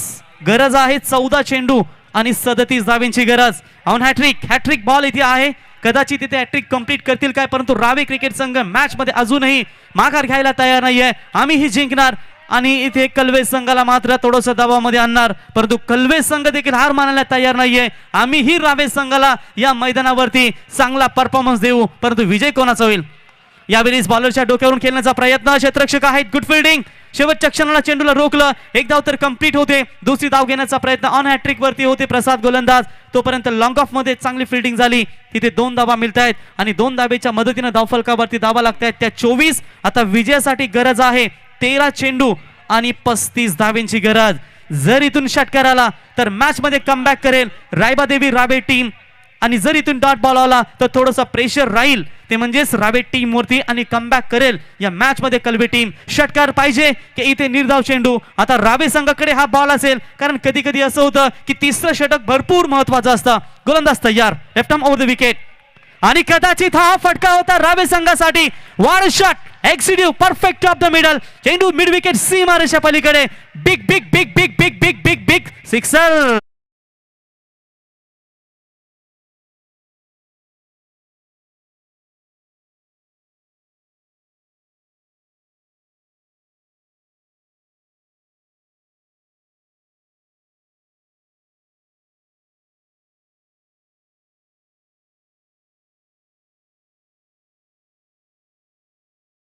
गरज आहे 14 चेंडू आणि 37 धाव्यांची गरज. ऑन हॅट्रिक बॉल इथे आहे. कदाचित इथे हॅट्रिक कंप्लीट करतील काय, परंतु रावे क्रिकेट संघ मॅच मध्ये अजूनही माघार घ्यायला तयार नाहीये. आम्हीही जिंकणार. आणि इथे कलवे संघाला मात्र थोडंसं दबावामध्ये आणणार, परंतु कलवे संघ देखील हार मानायला तयार नाहीये. आम्हीही रावे संघाला या मैदानावरती चांगला परफॉर्मन्स देऊ, परंतु विजय कोणाचा होईल. यावेळी बॉलरच्या डोक्यावरून खेळण्याचा प्रयत्न, क्षेत्ररक्षक आहेत, गुड फिल्डिंग. शेवटच्या क्षणाला चेंडूला रोखलं, एक धाव तर कंप्लीट होते. दुसरी धाव घेण्याचा प्रयत्न ऑन हॅट्रिक वरती होते प्रसाद गोलंदाज. तोपर्यंत लॉंग ऑफ मध्ये चांगली फिल्डिंग झाली. तिथे 2 धावा मिळत आहेत आणि 2 धावेच्या मदतीने धावफलकावरती धावा लागत आहेत त्या 24. आता विजयासाठी गरज आहे 13 चेंडू आणि 35 धावेंची गरज. जर इथून षटकार आला तर मॅच मध्ये कमबॅक करेल रायबादेवी रावे टीम. आणि जर इथून डॉट बॉल आला तर थोडंसं प्रेशर राहील, ते म्हणजेच रावे टीम वरती आणि कमबॅक करेल या मॅच मध्ये कलवे टीम. षटकार पाहिजे की इथे निर्धाव चेंडू. आता रावे संघाकडे हा बॉल असेल, कारण कधी कधी असं होतं की तिसरं षटक भरपूर महत्वाचं असतं. गोलंदाज तयार, left arm over the wicket, आणि कदाचित हा फटका होता रावे संघासाठी. वार शॉट एक्सिड्यू परफेक्ट ऑफ द मिडल, चेंडू मिड विकेट सीमारेषा पलीकडे. Big big big big big big big big sixer.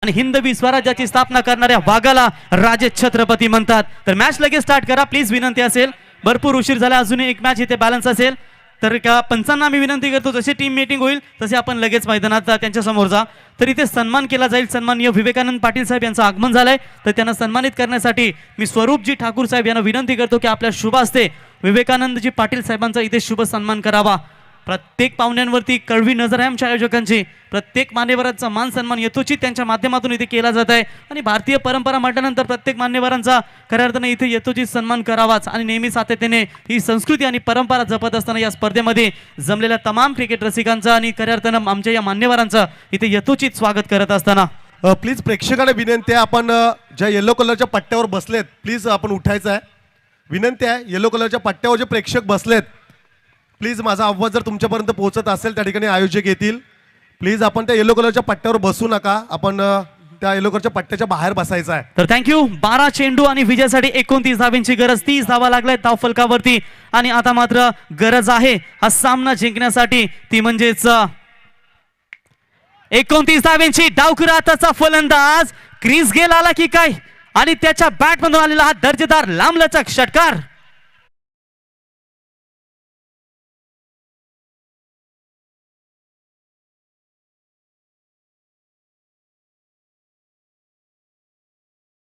आणि हिंदवी स्वराज्याची स्थापना करणाऱ्या वाघाला राजे छत्रपती म्हणतात. तर मॅच लगेच स्टार्ट करा प्लीज, विनंती असेल. भरपूर उशीर झाला, अजूनही एक मॅच इथे बॅलन्स असेल. तर का पंचांना मी विनंती करतो, जसे टीम मीटिंग होईल तसे आपण लगेच मैदानात त्यांच्या समोर जा. तर इथे सन्मान केला जाईल. सन्माननीय विवेकानंद पाटील साहेब यांचं आगमन झालंय, तर त्यांना सन्मानित करण्यासाठी मी स्वरूपजी ठाकूर साहेब यांना विनंती करतो की आपल्या शुभ हस्ते विवेकानंदजी पाटील साहेबांचा इथे शुभ सन्मान करावा. प्रत्येक पाहुण्यांवरती कळवी नजर आहे आमच्या आयोजकांची. प्रत्येक मान्यवरांचा मान सन्मान यथोचित त्यांच्या माध्यमातून इथे केला जात आहे. आणि भारतीय परंपरा म्हटल्यानंतर प्रत्येक मान्यवरांचा खऱ्या अर्थाने इथे यथोचित सन्मान करावाच. आणि नेहमी सातत्याने ही संस्कृती आणि परंपरा जपत असताना या स्पर्धेमध्ये जमलेल्या तमाम क्रिकेट रसिकांचा आणि खऱ्या अर्थानं आमच्या या मान्यवरांचं इथे यथोचित स्वागत करत असताना प्लीज प्रेक्षकांना विनंती आहे, आपण ज्या येलो कलरच्या पट्ट्यावर बसलेत प्लीज आपण उठायचं आहे. विनंती आहे, येलो कलरच्या पट्ट्यावर जे प्रेक्षक बसलेत प्लीज माझा आवाज जर तुमच्यापर्यंत पोहोचत असेल त्या ठिकाणी आयोजक येतील. प्लीज आपण त्या येलो कलरच्या पट्ट्यावर बसू नका, आपण त्या येलो कलरच्या पट्ट्याच्या बाहेर बसायचं आहे. तर थँक्यू. 12 चेंडू आणि विजयासाठी 29 धावांची गरज. 30 धावा लागलाय धाव फलकावरती. आणि आता मात्र गरज आहे हा सामना जिंकण्यासाठी, ती म्हणजेच 29 धावांची. डावखुरा आताचा फलंदाज क्रीज गेल आला की काय, आणि त्याच्या बॅट मधून आलेला हा दर्जेदार लांबलचक षटकार.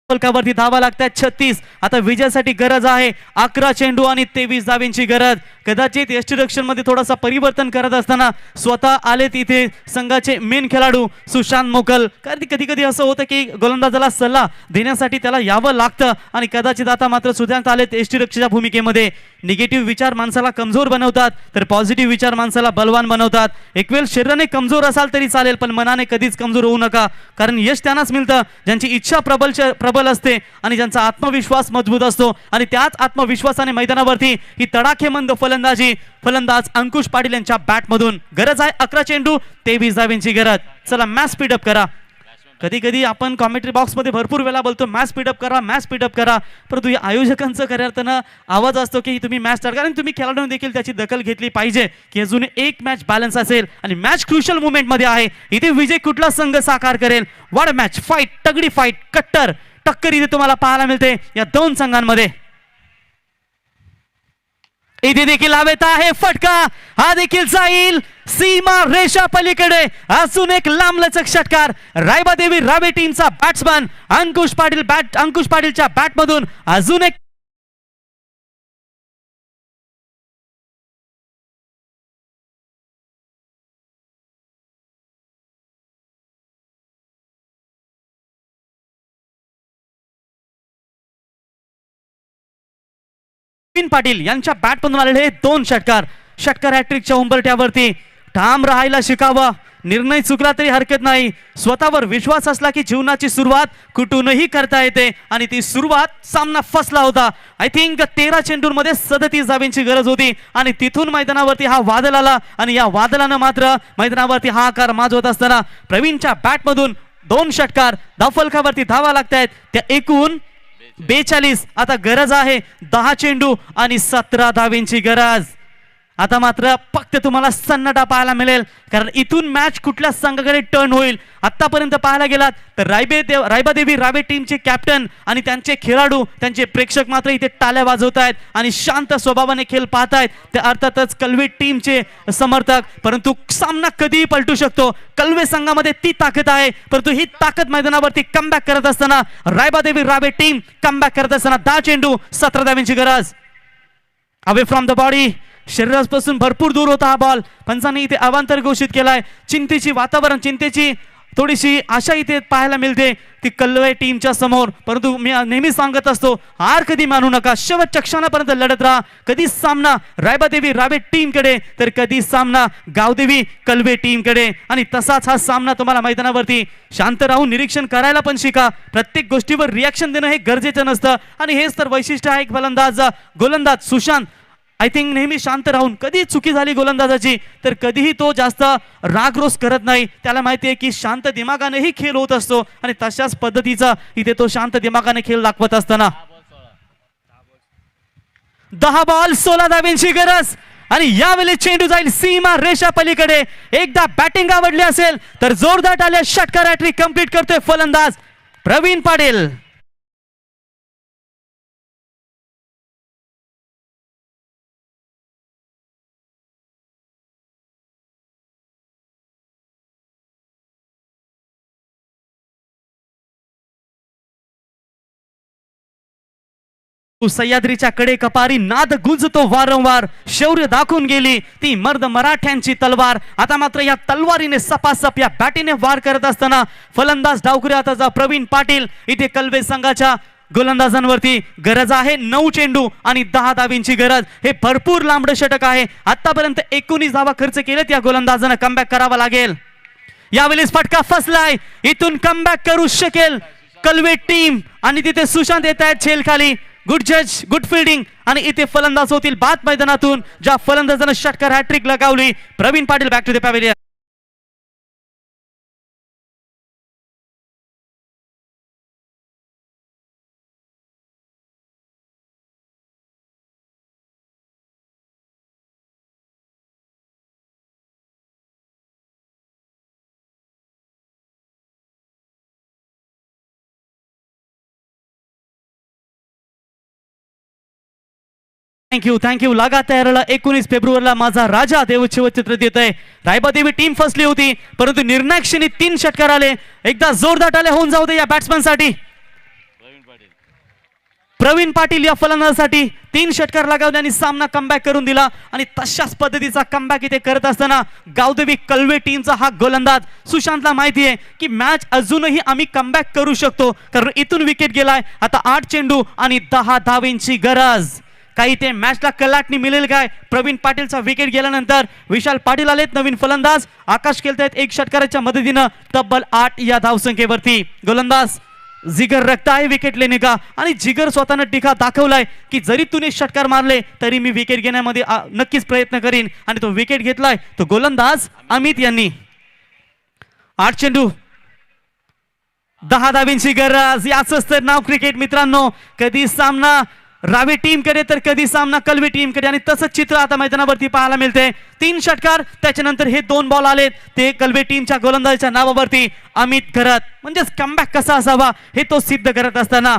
फलकावरती धावा लागतात 36. आता विजयासाठी गरज आहे 11 चेंडू आणि 23 धावांची गरज. कदाचित यष्टीरक्षण मध्ये थोडासा परिवर्तन करत असताना स्वतः आले तिथे संघाचे मेन खेळाडू सुशांत मोकल. कारण कधी कधी असं होतं की गोलंदाजाला सल्ला देण्यासाठी त्याला यावं लागतं, आणि कदाचित आता मात्र सुशांत आले यष्टीरक्षकाच्या भूमिकेमध्ये. निगेटिव्ह विचार माणसाला कमजोर बनवतात, तर पॉझिटिव्ह विचार माणसाला बलवान बनवतात. एक वेळ शरीराने कमजोर असाल तरी चालेल, पण मनाने कधीच कमजोर होऊ नका, कारण यश त्यांनाच मिळतं ज्यांची इच्छा प्रबल असते आणि ज्यांचा आत्मविश्वास मजबूत असतो. आणि त्याच आत्मविश्वासाने मैदानावरती ही तडाखेमंद फलंदाज अंकुश पाटील यांच्या बॅट मधून. गरज आहे 11 चेंडू 23 धावांची गरज. चला मॅच स्पीडअप करा. कधी कधी आपण कॉमेंट्री बॉक्स मध्ये भरपूर वेळा बोलतो मॅच स्पीडअप करा, मॅच स्पीडअप करा, परंतु या आयोजकांचं खऱ्या अर्थानं आवाज असतो की तुम्ही मॅच स्टार्ट करा. आणि तुम्ही खेळाडूंनी देखील त्याची दखल घेतली पाहिजे की अजून एक मॅच बॅलन्स असेल आणि मॅच क्रुशियल मुवमेंट मध्ये आहे. इथे विजय कुठला संघ साकार करेल. वाड मॅच, फाईट, तगडी फाईट, कट्टर टक्कर इथे तुम्हाला पाहायला मिळते या दोन संघांमध्ये. इथे देखील हवेत आहे फटका, हा देखील जाईल सीमा रेषा पलीकडे. अजून एक लांबलचक षटकार. रायबादेवी रावे टीमचा बॅट्समन अंकुश पाटीलच्या बॅट मधून अजून एक पाटील यांच्या बॅट मधून आलेले 2 षटकार हॅट्रिकच्या उंबरठ्यावरती. ठाम राहायला शिकावा. निर्णय चुकला तरी हरकत नाही. स्वतःवर विश्वास असला की जीवनाची सुरुवात कुठूनही करता येते, आणि ती सुरुवात सामना फसला होता. आय थिंक 13 चेंडूंमध्ये 37 धावांची गरज होती, आणि तिथून मैदानावरती हा वादळ आला, आणि या वादळानं मात्र मैदानावरती हा आकार माजवत असताना प्रवीणच्या बॅट मधून 2 षटकार. धावफलकावरती धावा लागतायत त्या एकूण 42. आता गरज आहे 10 चेंडू आणि 17 धावांची गरज. आता मात्र फक्त तुम्हाला सन्नाटा पाहायला मिळेल, कारण इथून मॅच कुठल्या संघाकडे टर्न होईल. आतापर्यंत पाहायला गेलात तर रायबादेवी रावे टीमचे कॅप्टन आणि त्यांचे खेळाडू, त्यांचे प्रेक्षक मात्र इथे टाळ्या वाजवत आहेत आणि शांत स्वभावाने खेळ पाहतायत. ते अर्थातच कलवे टीमचे समर्थक. परंतु सामना कधीही पलटू शकतो. कलवे संघामध्ये ती ताकद आहे, परंतु ही ताकद मैदानावरती कमबॅक करत असताना रायबादेवी रावे टीम कमबॅक करत असताना 10 चेंडू 17 धावांची गरज. अवे फ्रॉम द बॉडी शरीरापासून भरपूर दूर होता हा बॉल. पंचांनी इथे अवांतर घोषित केलाय. चिंतेची वातावरण, चिंतेची थोडीशी आशा इथे पाहायला मिळते ती कल्वे टीमच्या समोर. परंतु मी नेहमी सांगत असतो, हार कधी मानू नका, शेवटच्या क्षणापर्यंत लढत राहा. कधी सामना रायबादेवी रावेत टीमकडे तर कधी सामना गावदेवी कल्वे टीमकडे. आणि तसाच हा सामना तुम्हाला मैदानावरती शांत राहून निरीक्षण करायला पण शिका. प्रत्येक गोष्टीवर रिॲक्शन देणं हे गरजेचं नसतं आणि हेच तर वैशिष्ट्य आहे एक गोलंदाज सुशांत. आय थिंक नेहमी शांत राहून, कधी चुकी झाली गोलंदाजाची तर कधीही तो जास्त रागरोष करत नाही. त्याला माहिती आहे की शांत दिमागानेही खेळ होत असतो आणि तशाच पद्धतीचा इथे तो शांत दिमागाने खेळ दाखवत असताना 10 बॉल 16 धाब्यांची गरज आणि यावेळी चेंडू जाईल सीमा रेषा पलीकडे. एकदा बॅटिंग आवडली असेल तर जोरदार आल्या षटकार हॅट्रिक कंप्लीट करतोय फलंदाज प्रवीण पाटील. सह्याद्रीच्या कडे कपारी नाद गुंजतो वारंवार. शौर्य दाखवून गेली ती मर्द मराठ्यांची तलवार. आता मात्र या तलवारीने सपासप या बॅटीने वार करत असताना फलंदाज डावखुरी हाताचा प्रवीण पाटील. इथे कल्वे संघाच्या गोलंदाजांवरती गरज आहे 9 चेंडू आणि 10 धावींची गरज. हे भरपूर लांबडं षटक आहे. आतापर्यंत 19 धावा खर्च केलेत या गोलंदाजांना. कमबॅक करावा लागेल. यावेळेस फटका फसलाय. इथून कमबॅक करू शकेल कल्वे टीम आणि तिथे सुशांत येत आहेत झेल खाली. गुड जज, गुड फिल्डिंग आणि इथे फलंदाज होतील बाद मैदानातून. ज्या फलंदाजानं षटकार हॅट्रिक लगावली Praveen Patil. Back to the pavilion. Thank you. लगातार 19 फेब्रुवारीला माझा राजा देवचिव चित्र देत आहे. रायबादेवी टीम फसली होती परंतु निर्णायक क्षणी 3 षटकार आले. एकदा जोरदार आले होऊन जाऊ दे या बॅट्समॅन साठी. प्रवीण पाटील या फलंदाजासाठी 3 षटकार लगावले आणि सामना कमबॅक करून दिला. आणि तशाच पद्धतीचा कमबॅक इथे करत असताना गावदेवी कल्वे टीमचा हा गोलंदाज सुशांतला माहिती आहे की मॅच अजूनही आम्ही कमबॅक करू शकतो कारण इथून विकेट गेलाय. आता 8 चेंडू आणि 10 धावेंची गरज. काही ते मॅचला कलाटणी मिळेल काय? प्रवीण पाटीलचा विकेट गेल्यानंतर विशाल पाटील आलेत नवीन फलंदाज. आकाश खेळतायत 1 षटकाराच्या मदतीनं तब्बल 8 या धावसंख्येवरती. गोलंदाज जिगर रखता है विकेट लेने का आणि जिगर स्वतःनं टीका दाखवलाय की जरी तूने षटकार मारले तरी मी विकेट घेण्यामध्ये नक्कीच प्रयत्न करीन आणि तो विकेट घेतलाय तो गोलंदाज अमित यांनी. 8 चेंडू 10 धावींची गरज. याच तर नाव क्रिकेट मित्रांनो. कधी सामना रावे टीम कडे तर कधी सामना कल्वे टीम कडे आणि तसंच चित्र आता मैदानावरती पाहायला मिळते. 3 षटकार त्याच्यानंतर हे 2 बॉल आलेत ते कल्वे टीमच्या गोलंदाजाच्या नावावरती अमित घरत. म्हणजेच कमबॅक कसा असावा हे तो सिद्ध करत असताना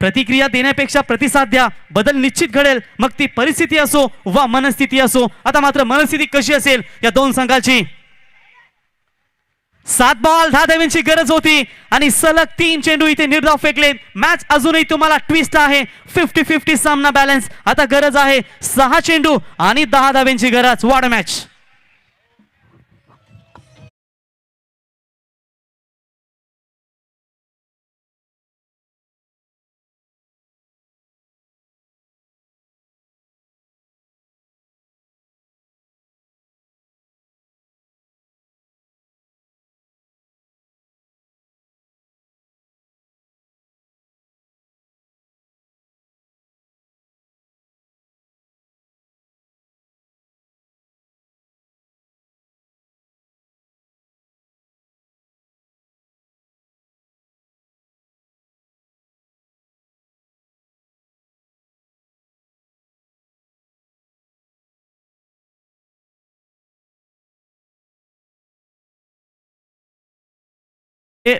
प्रतिक्रिया देण्यापेक्षा प्रतिसाद द्या. बदल निश्चित घडेल मग ती परिस्थिती असो वा मनस्थिती असो. आता मात्र मनस्थिती कशी असेल या 2 संघाची. 7 बॉल 10 धाव्यांची गरज होती आणि सलग 3 चेंडू इथे निर्धाव फेकलेत. मॅच अजूनही तुम्हाला ट्विस्ट आहे. 50-50 सामना बॅलन्स. आता गरज आहे 6 चेंडू आणि 10 धाव्यांची गरज. What match.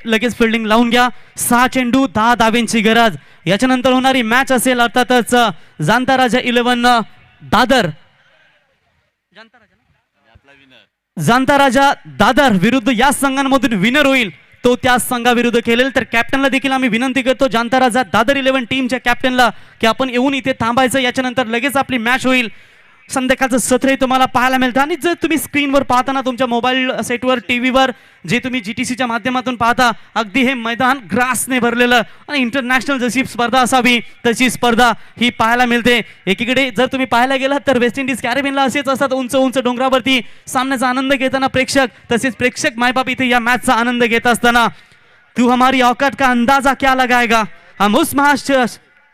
लगेच फिल्डिंग लावून घ्या. 6 चेंडू 10 धावेंची गरज. याच्यानंतर होणारी मॅच असेल अर्थातच जाणता राजा 11 दादर. जाणता राजा दादर विरुद्ध या संघांमधून विनर होईल तो त्या संघाविरुद्ध खेळेल. तर कॅप्टनला देखील आम्ही विनंती करतो जाणता राजा दादर 11 टीमच्या कॅप्टनला की आपण येऊन इथे थांबायचं. याच्यानंतर लगेच आपली मॅच होईल. संध्याकाळचं सत्रही तुम्हाला पाहायला मिळतं. आणि जर तुम्ही स्क्रीनवर पाहताना तुमच्या मोबाईल सेटवर टीव्हीवर जे तुम्ही GTCच्या माध्यमातून पाहता, अगदी हे मैदान ग्रासने भरलेलं आणि इंटरनॅशनल जशी स्पर्धा असावी तशी स्पर्धा ही पाहायला मिळते. एकीकडे जर तुम्ही पाहायला गेलात तर वेस्ट इंडिज कॅरेबियनला असेच असतात उंच उंच डोंगरावरती सामन्याचा आनंद घेताना प्रेक्षक, तसेच प्रेक्षक मायबाप इथे या मॅचचा आनंद घेत असताना. तू हमारी औकात का अंदाजा क्या लगाएगा, हम उस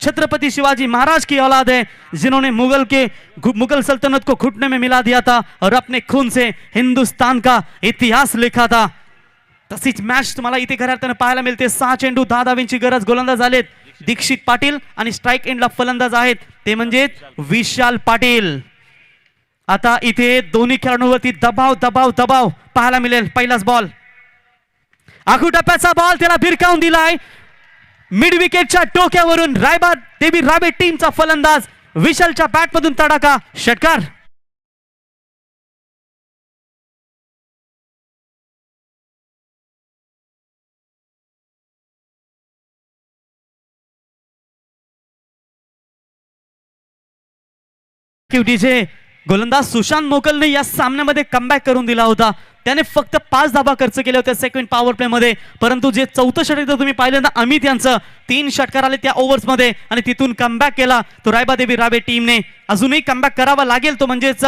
छत्रपति शिवाजी महाराज की औलाद है जिन्होंने मुगल सल्तनत को घुटने में मिला दिया था और अपने खून से हिंदुस्तान का इतिहास लिखा था. तशीच मॅच तुम्हाला इथे खऱ्या अर्थाने पाहायला मिळते. 6 चेंडू 10 धावांची गरज. गोलंदाज आलेत दीक्षित पाटील आणि स्ट्राईक एंडला फलंदाज आहेत ते म्हणजे विशाल पाटील. आता इथे दोन्ही खेळाडूंवरती दबाव दबाव दबाव पाहायला मिळेल. पहिलाच बॉल, आखू टप्प्याचा बॉल, त्याला भिरकावून दिलाय मिड विकेटच्या टोक्यावरून. रायबा देवी राबे टीमचा फलंदाज, विशालच्या बॅटमधून तडाखा, षटकार. जे गोलंदाज सुशांत मोकलने या सामन्यामध्ये कमबॅक करून दिला होता. त्याने फक्त 5 धाबा खर्च केले होते सेकंड पॉवर प्ले मध्ये, परंतु जे चौथं षटक तुम्ही पाहिलं ना अमित यांचं, 3 षटकार आले त्या ओव्हर्स मध्ये आणि तिथून कमबॅक केला तो रायबादेवी राबे टीमने. अजूनही कमबॅक करावा लागेल तो म्हणजेच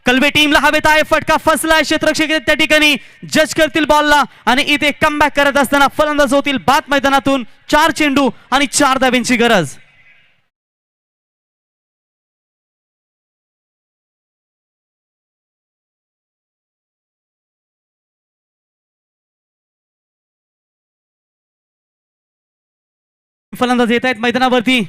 कलवे टीमला हवेत आहे. फटका फसलाय, क्षेत्ररक्षक त्या ठिकाणी जज करतील बॉलला आणि इथे कमबॅक करत असताना फलंदाज होतील बाद मैदानातून. 4 चेंडू आणि 4 धाब्यांची गरज. फलंदाज येत आहेत मैदानावरती.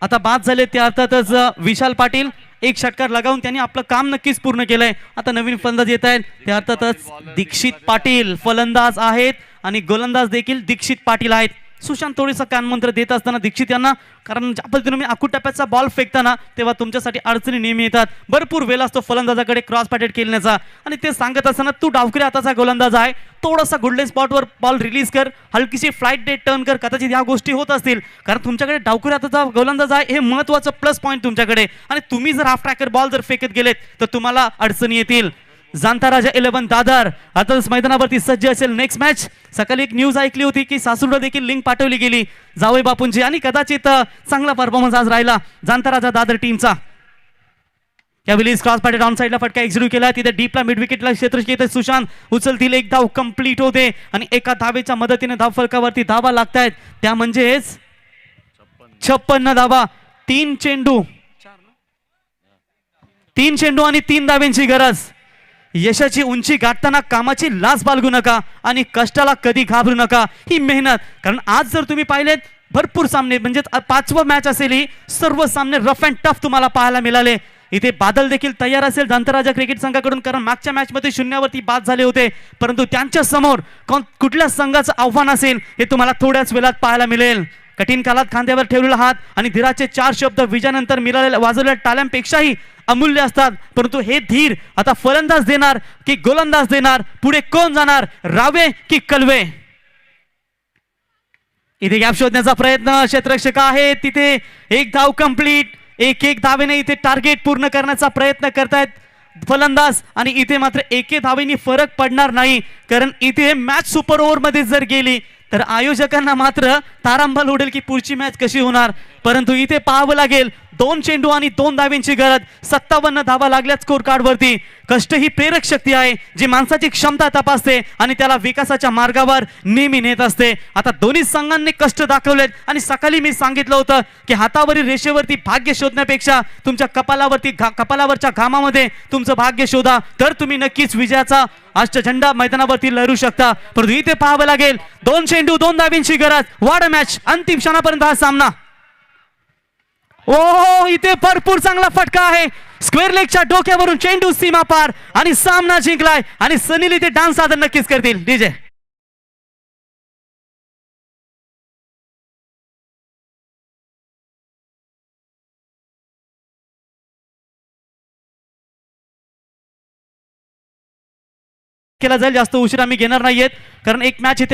आता बाद झाले ते अर्थातच विशाल पाटील. 1 षटकार लगावून त्यांनी आपलं काम नक्कीच पूर्ण केलंय. आता नवीन फलंदाज येत आहेत ते अर्थातच दीक्षित पाटील फलंदाज आहेत आणि गोलंदाज देखील दीक्षित पाटील आहेत. सुशांत थोडीसा कानमंत्र देत असताना दीक्षित यांना, कारण ज्या पद्धतीने मी आखू टप्प्याचा बॉल फेकताना तेव्हा तुमच्यासाठी अडचणी नेहमी येतात. भरपूर वेळ असतो फलंदाजाकडे क्रॉस पॅटेड खेळण्याचा आणि ते सांगत असताना तू डावखरी हाताचा गोलंदाज आहे, थोडासा गोल्डन स्पॉटवर बॉल रिलीज कर, हलकीशी फ्लाईट डेट टर्न कर. कदाचित या गोष्टी होत असतील कारण तुमच्याकडे डावखरी हाताचा गोलंदाज आहे, हे महत्वाचं प्लस पॉईंट तुमच्याकडे. आणि तुम्ही जर हाफ ट्रॅकर बॉल जर फेकत गेलेत तर तुम्हाला अडचणी येतील. जाणता राजा 11 दादर आताच मैदानावरती सज्ज असेल. Next match. सकाळी एक न्यूज ऐकली होती की सासूरला देखील लिंक पाठवली गेली जावई बापूंची आणि कदाचित चांगला परफॉर्मन्स आज राहिला जाणता राजा दादर टीमचा. यावेळी क्रॉस पॅटेड ऑन साइडला फटका एक्झिक्यूट केला. तिथे डीपला मिड विकेटला क्षेत्ररक्षक येते सुशांत उचलतील. 1 धाव कंप्लीट होते आणि एका धावेच्या मदतीने धाव फलकावरती धावा लागतायत त्या म्हणजेच 56 धावा. 3 चेंडू आणि 3 धाव्यांची गरज. यशाची उंची गाठताना कामाची लाज बाळगू नका आणि कष्टाला कधी घाबरू नका. ही मेहनत, कारण आज जर तुम्ही पाहिलेत भरपूर सामने म्हणजे 5वं मॅच असेल ही, सर्व सामने रफ अँड टफ तुम्हाला पाहायला मिळाले. इथे बादल देखील तयार असेल दंतराजा क्रिकेट संघाकडून, कारण मागच्या मॅच मध्ये 0वरती बाद झाले होते, परंतु त्यांच्या समोर कुठल्या संघाचं आव्हान असेल हे तुम्हाला थोड्याच वेळात पाहायला मिळेल. कठीण काळात खांद्यावर ठेवलेला हात आणि धीराचे 4 शब्द विजयानंतर मिळालेल्या वाजवलेल्या टाळ्यांपेक्षाही अमूल्य असतात. परंतु हे धीर आता फलंदाज देणार की गोलंदाज देणार, पुढे कोण जाणार, रावे की कलवे. इथे गॅप शोधण्याचा प्रयत्न क्षेत्ररक्षक आहे. तिथे 1 धाव कंप्लीट. 1 धावेने इथे टार्गेट पूर्ण करण्याचा प्रयत्न करतायत फलंदाज आणि इथे मात्र 1 धावेनी फरक पडणार नाही, कारण इथे मॅच सुपर ओव्हर मध्ये जर गेली तर आयोजकांना मात्र तारांबळ उडेल की पुढची मॅच कशी होणार. परंतु इथे पाहावं लागेल 2 चेंडू आणि 2 धाव्यांची गरज. 57 धावा लागल्यात स्कोर कार्ड वरती. कष्ट ही प्रेरक शक्ती आहे जी माणसाची क्षमता तपासते आणि त्याला विकासाच्या मार्गावर नेहमी नेत असते. आता दोन्ही संघांनी कष्ट दाखवलेत आणि सकाळी मी सांगितलं होतं की हातावरील रेषेवरती भाग्य शोधण्यापेक्षा तुमच्या कपालावरच्या घामामध्ये तुमचं भाग्य शोधा, तर तुम्ही नक्कीच विजयाचा झेंडा मैदानावरती लहरू शकता. परंतु इथे पाहावं लागेल 2 चेंडू 2 धाव्यांची गरज. वाढ मॅच अंतिम क्षणापर्यंत हा सामना. ओ इथे भरपूर चांगला फटका आहे. स्क्वेअर लेगच्या डोक्यावरून चेंडू सीमा पार आणि सामना जिंकलाय आणि सनील इथे डान्स सादर नक्कीच करतील. डीजे केला जाईल. जास्त उशीर आम्ही घेणार नाहीयेत कारण एक मॅच इथे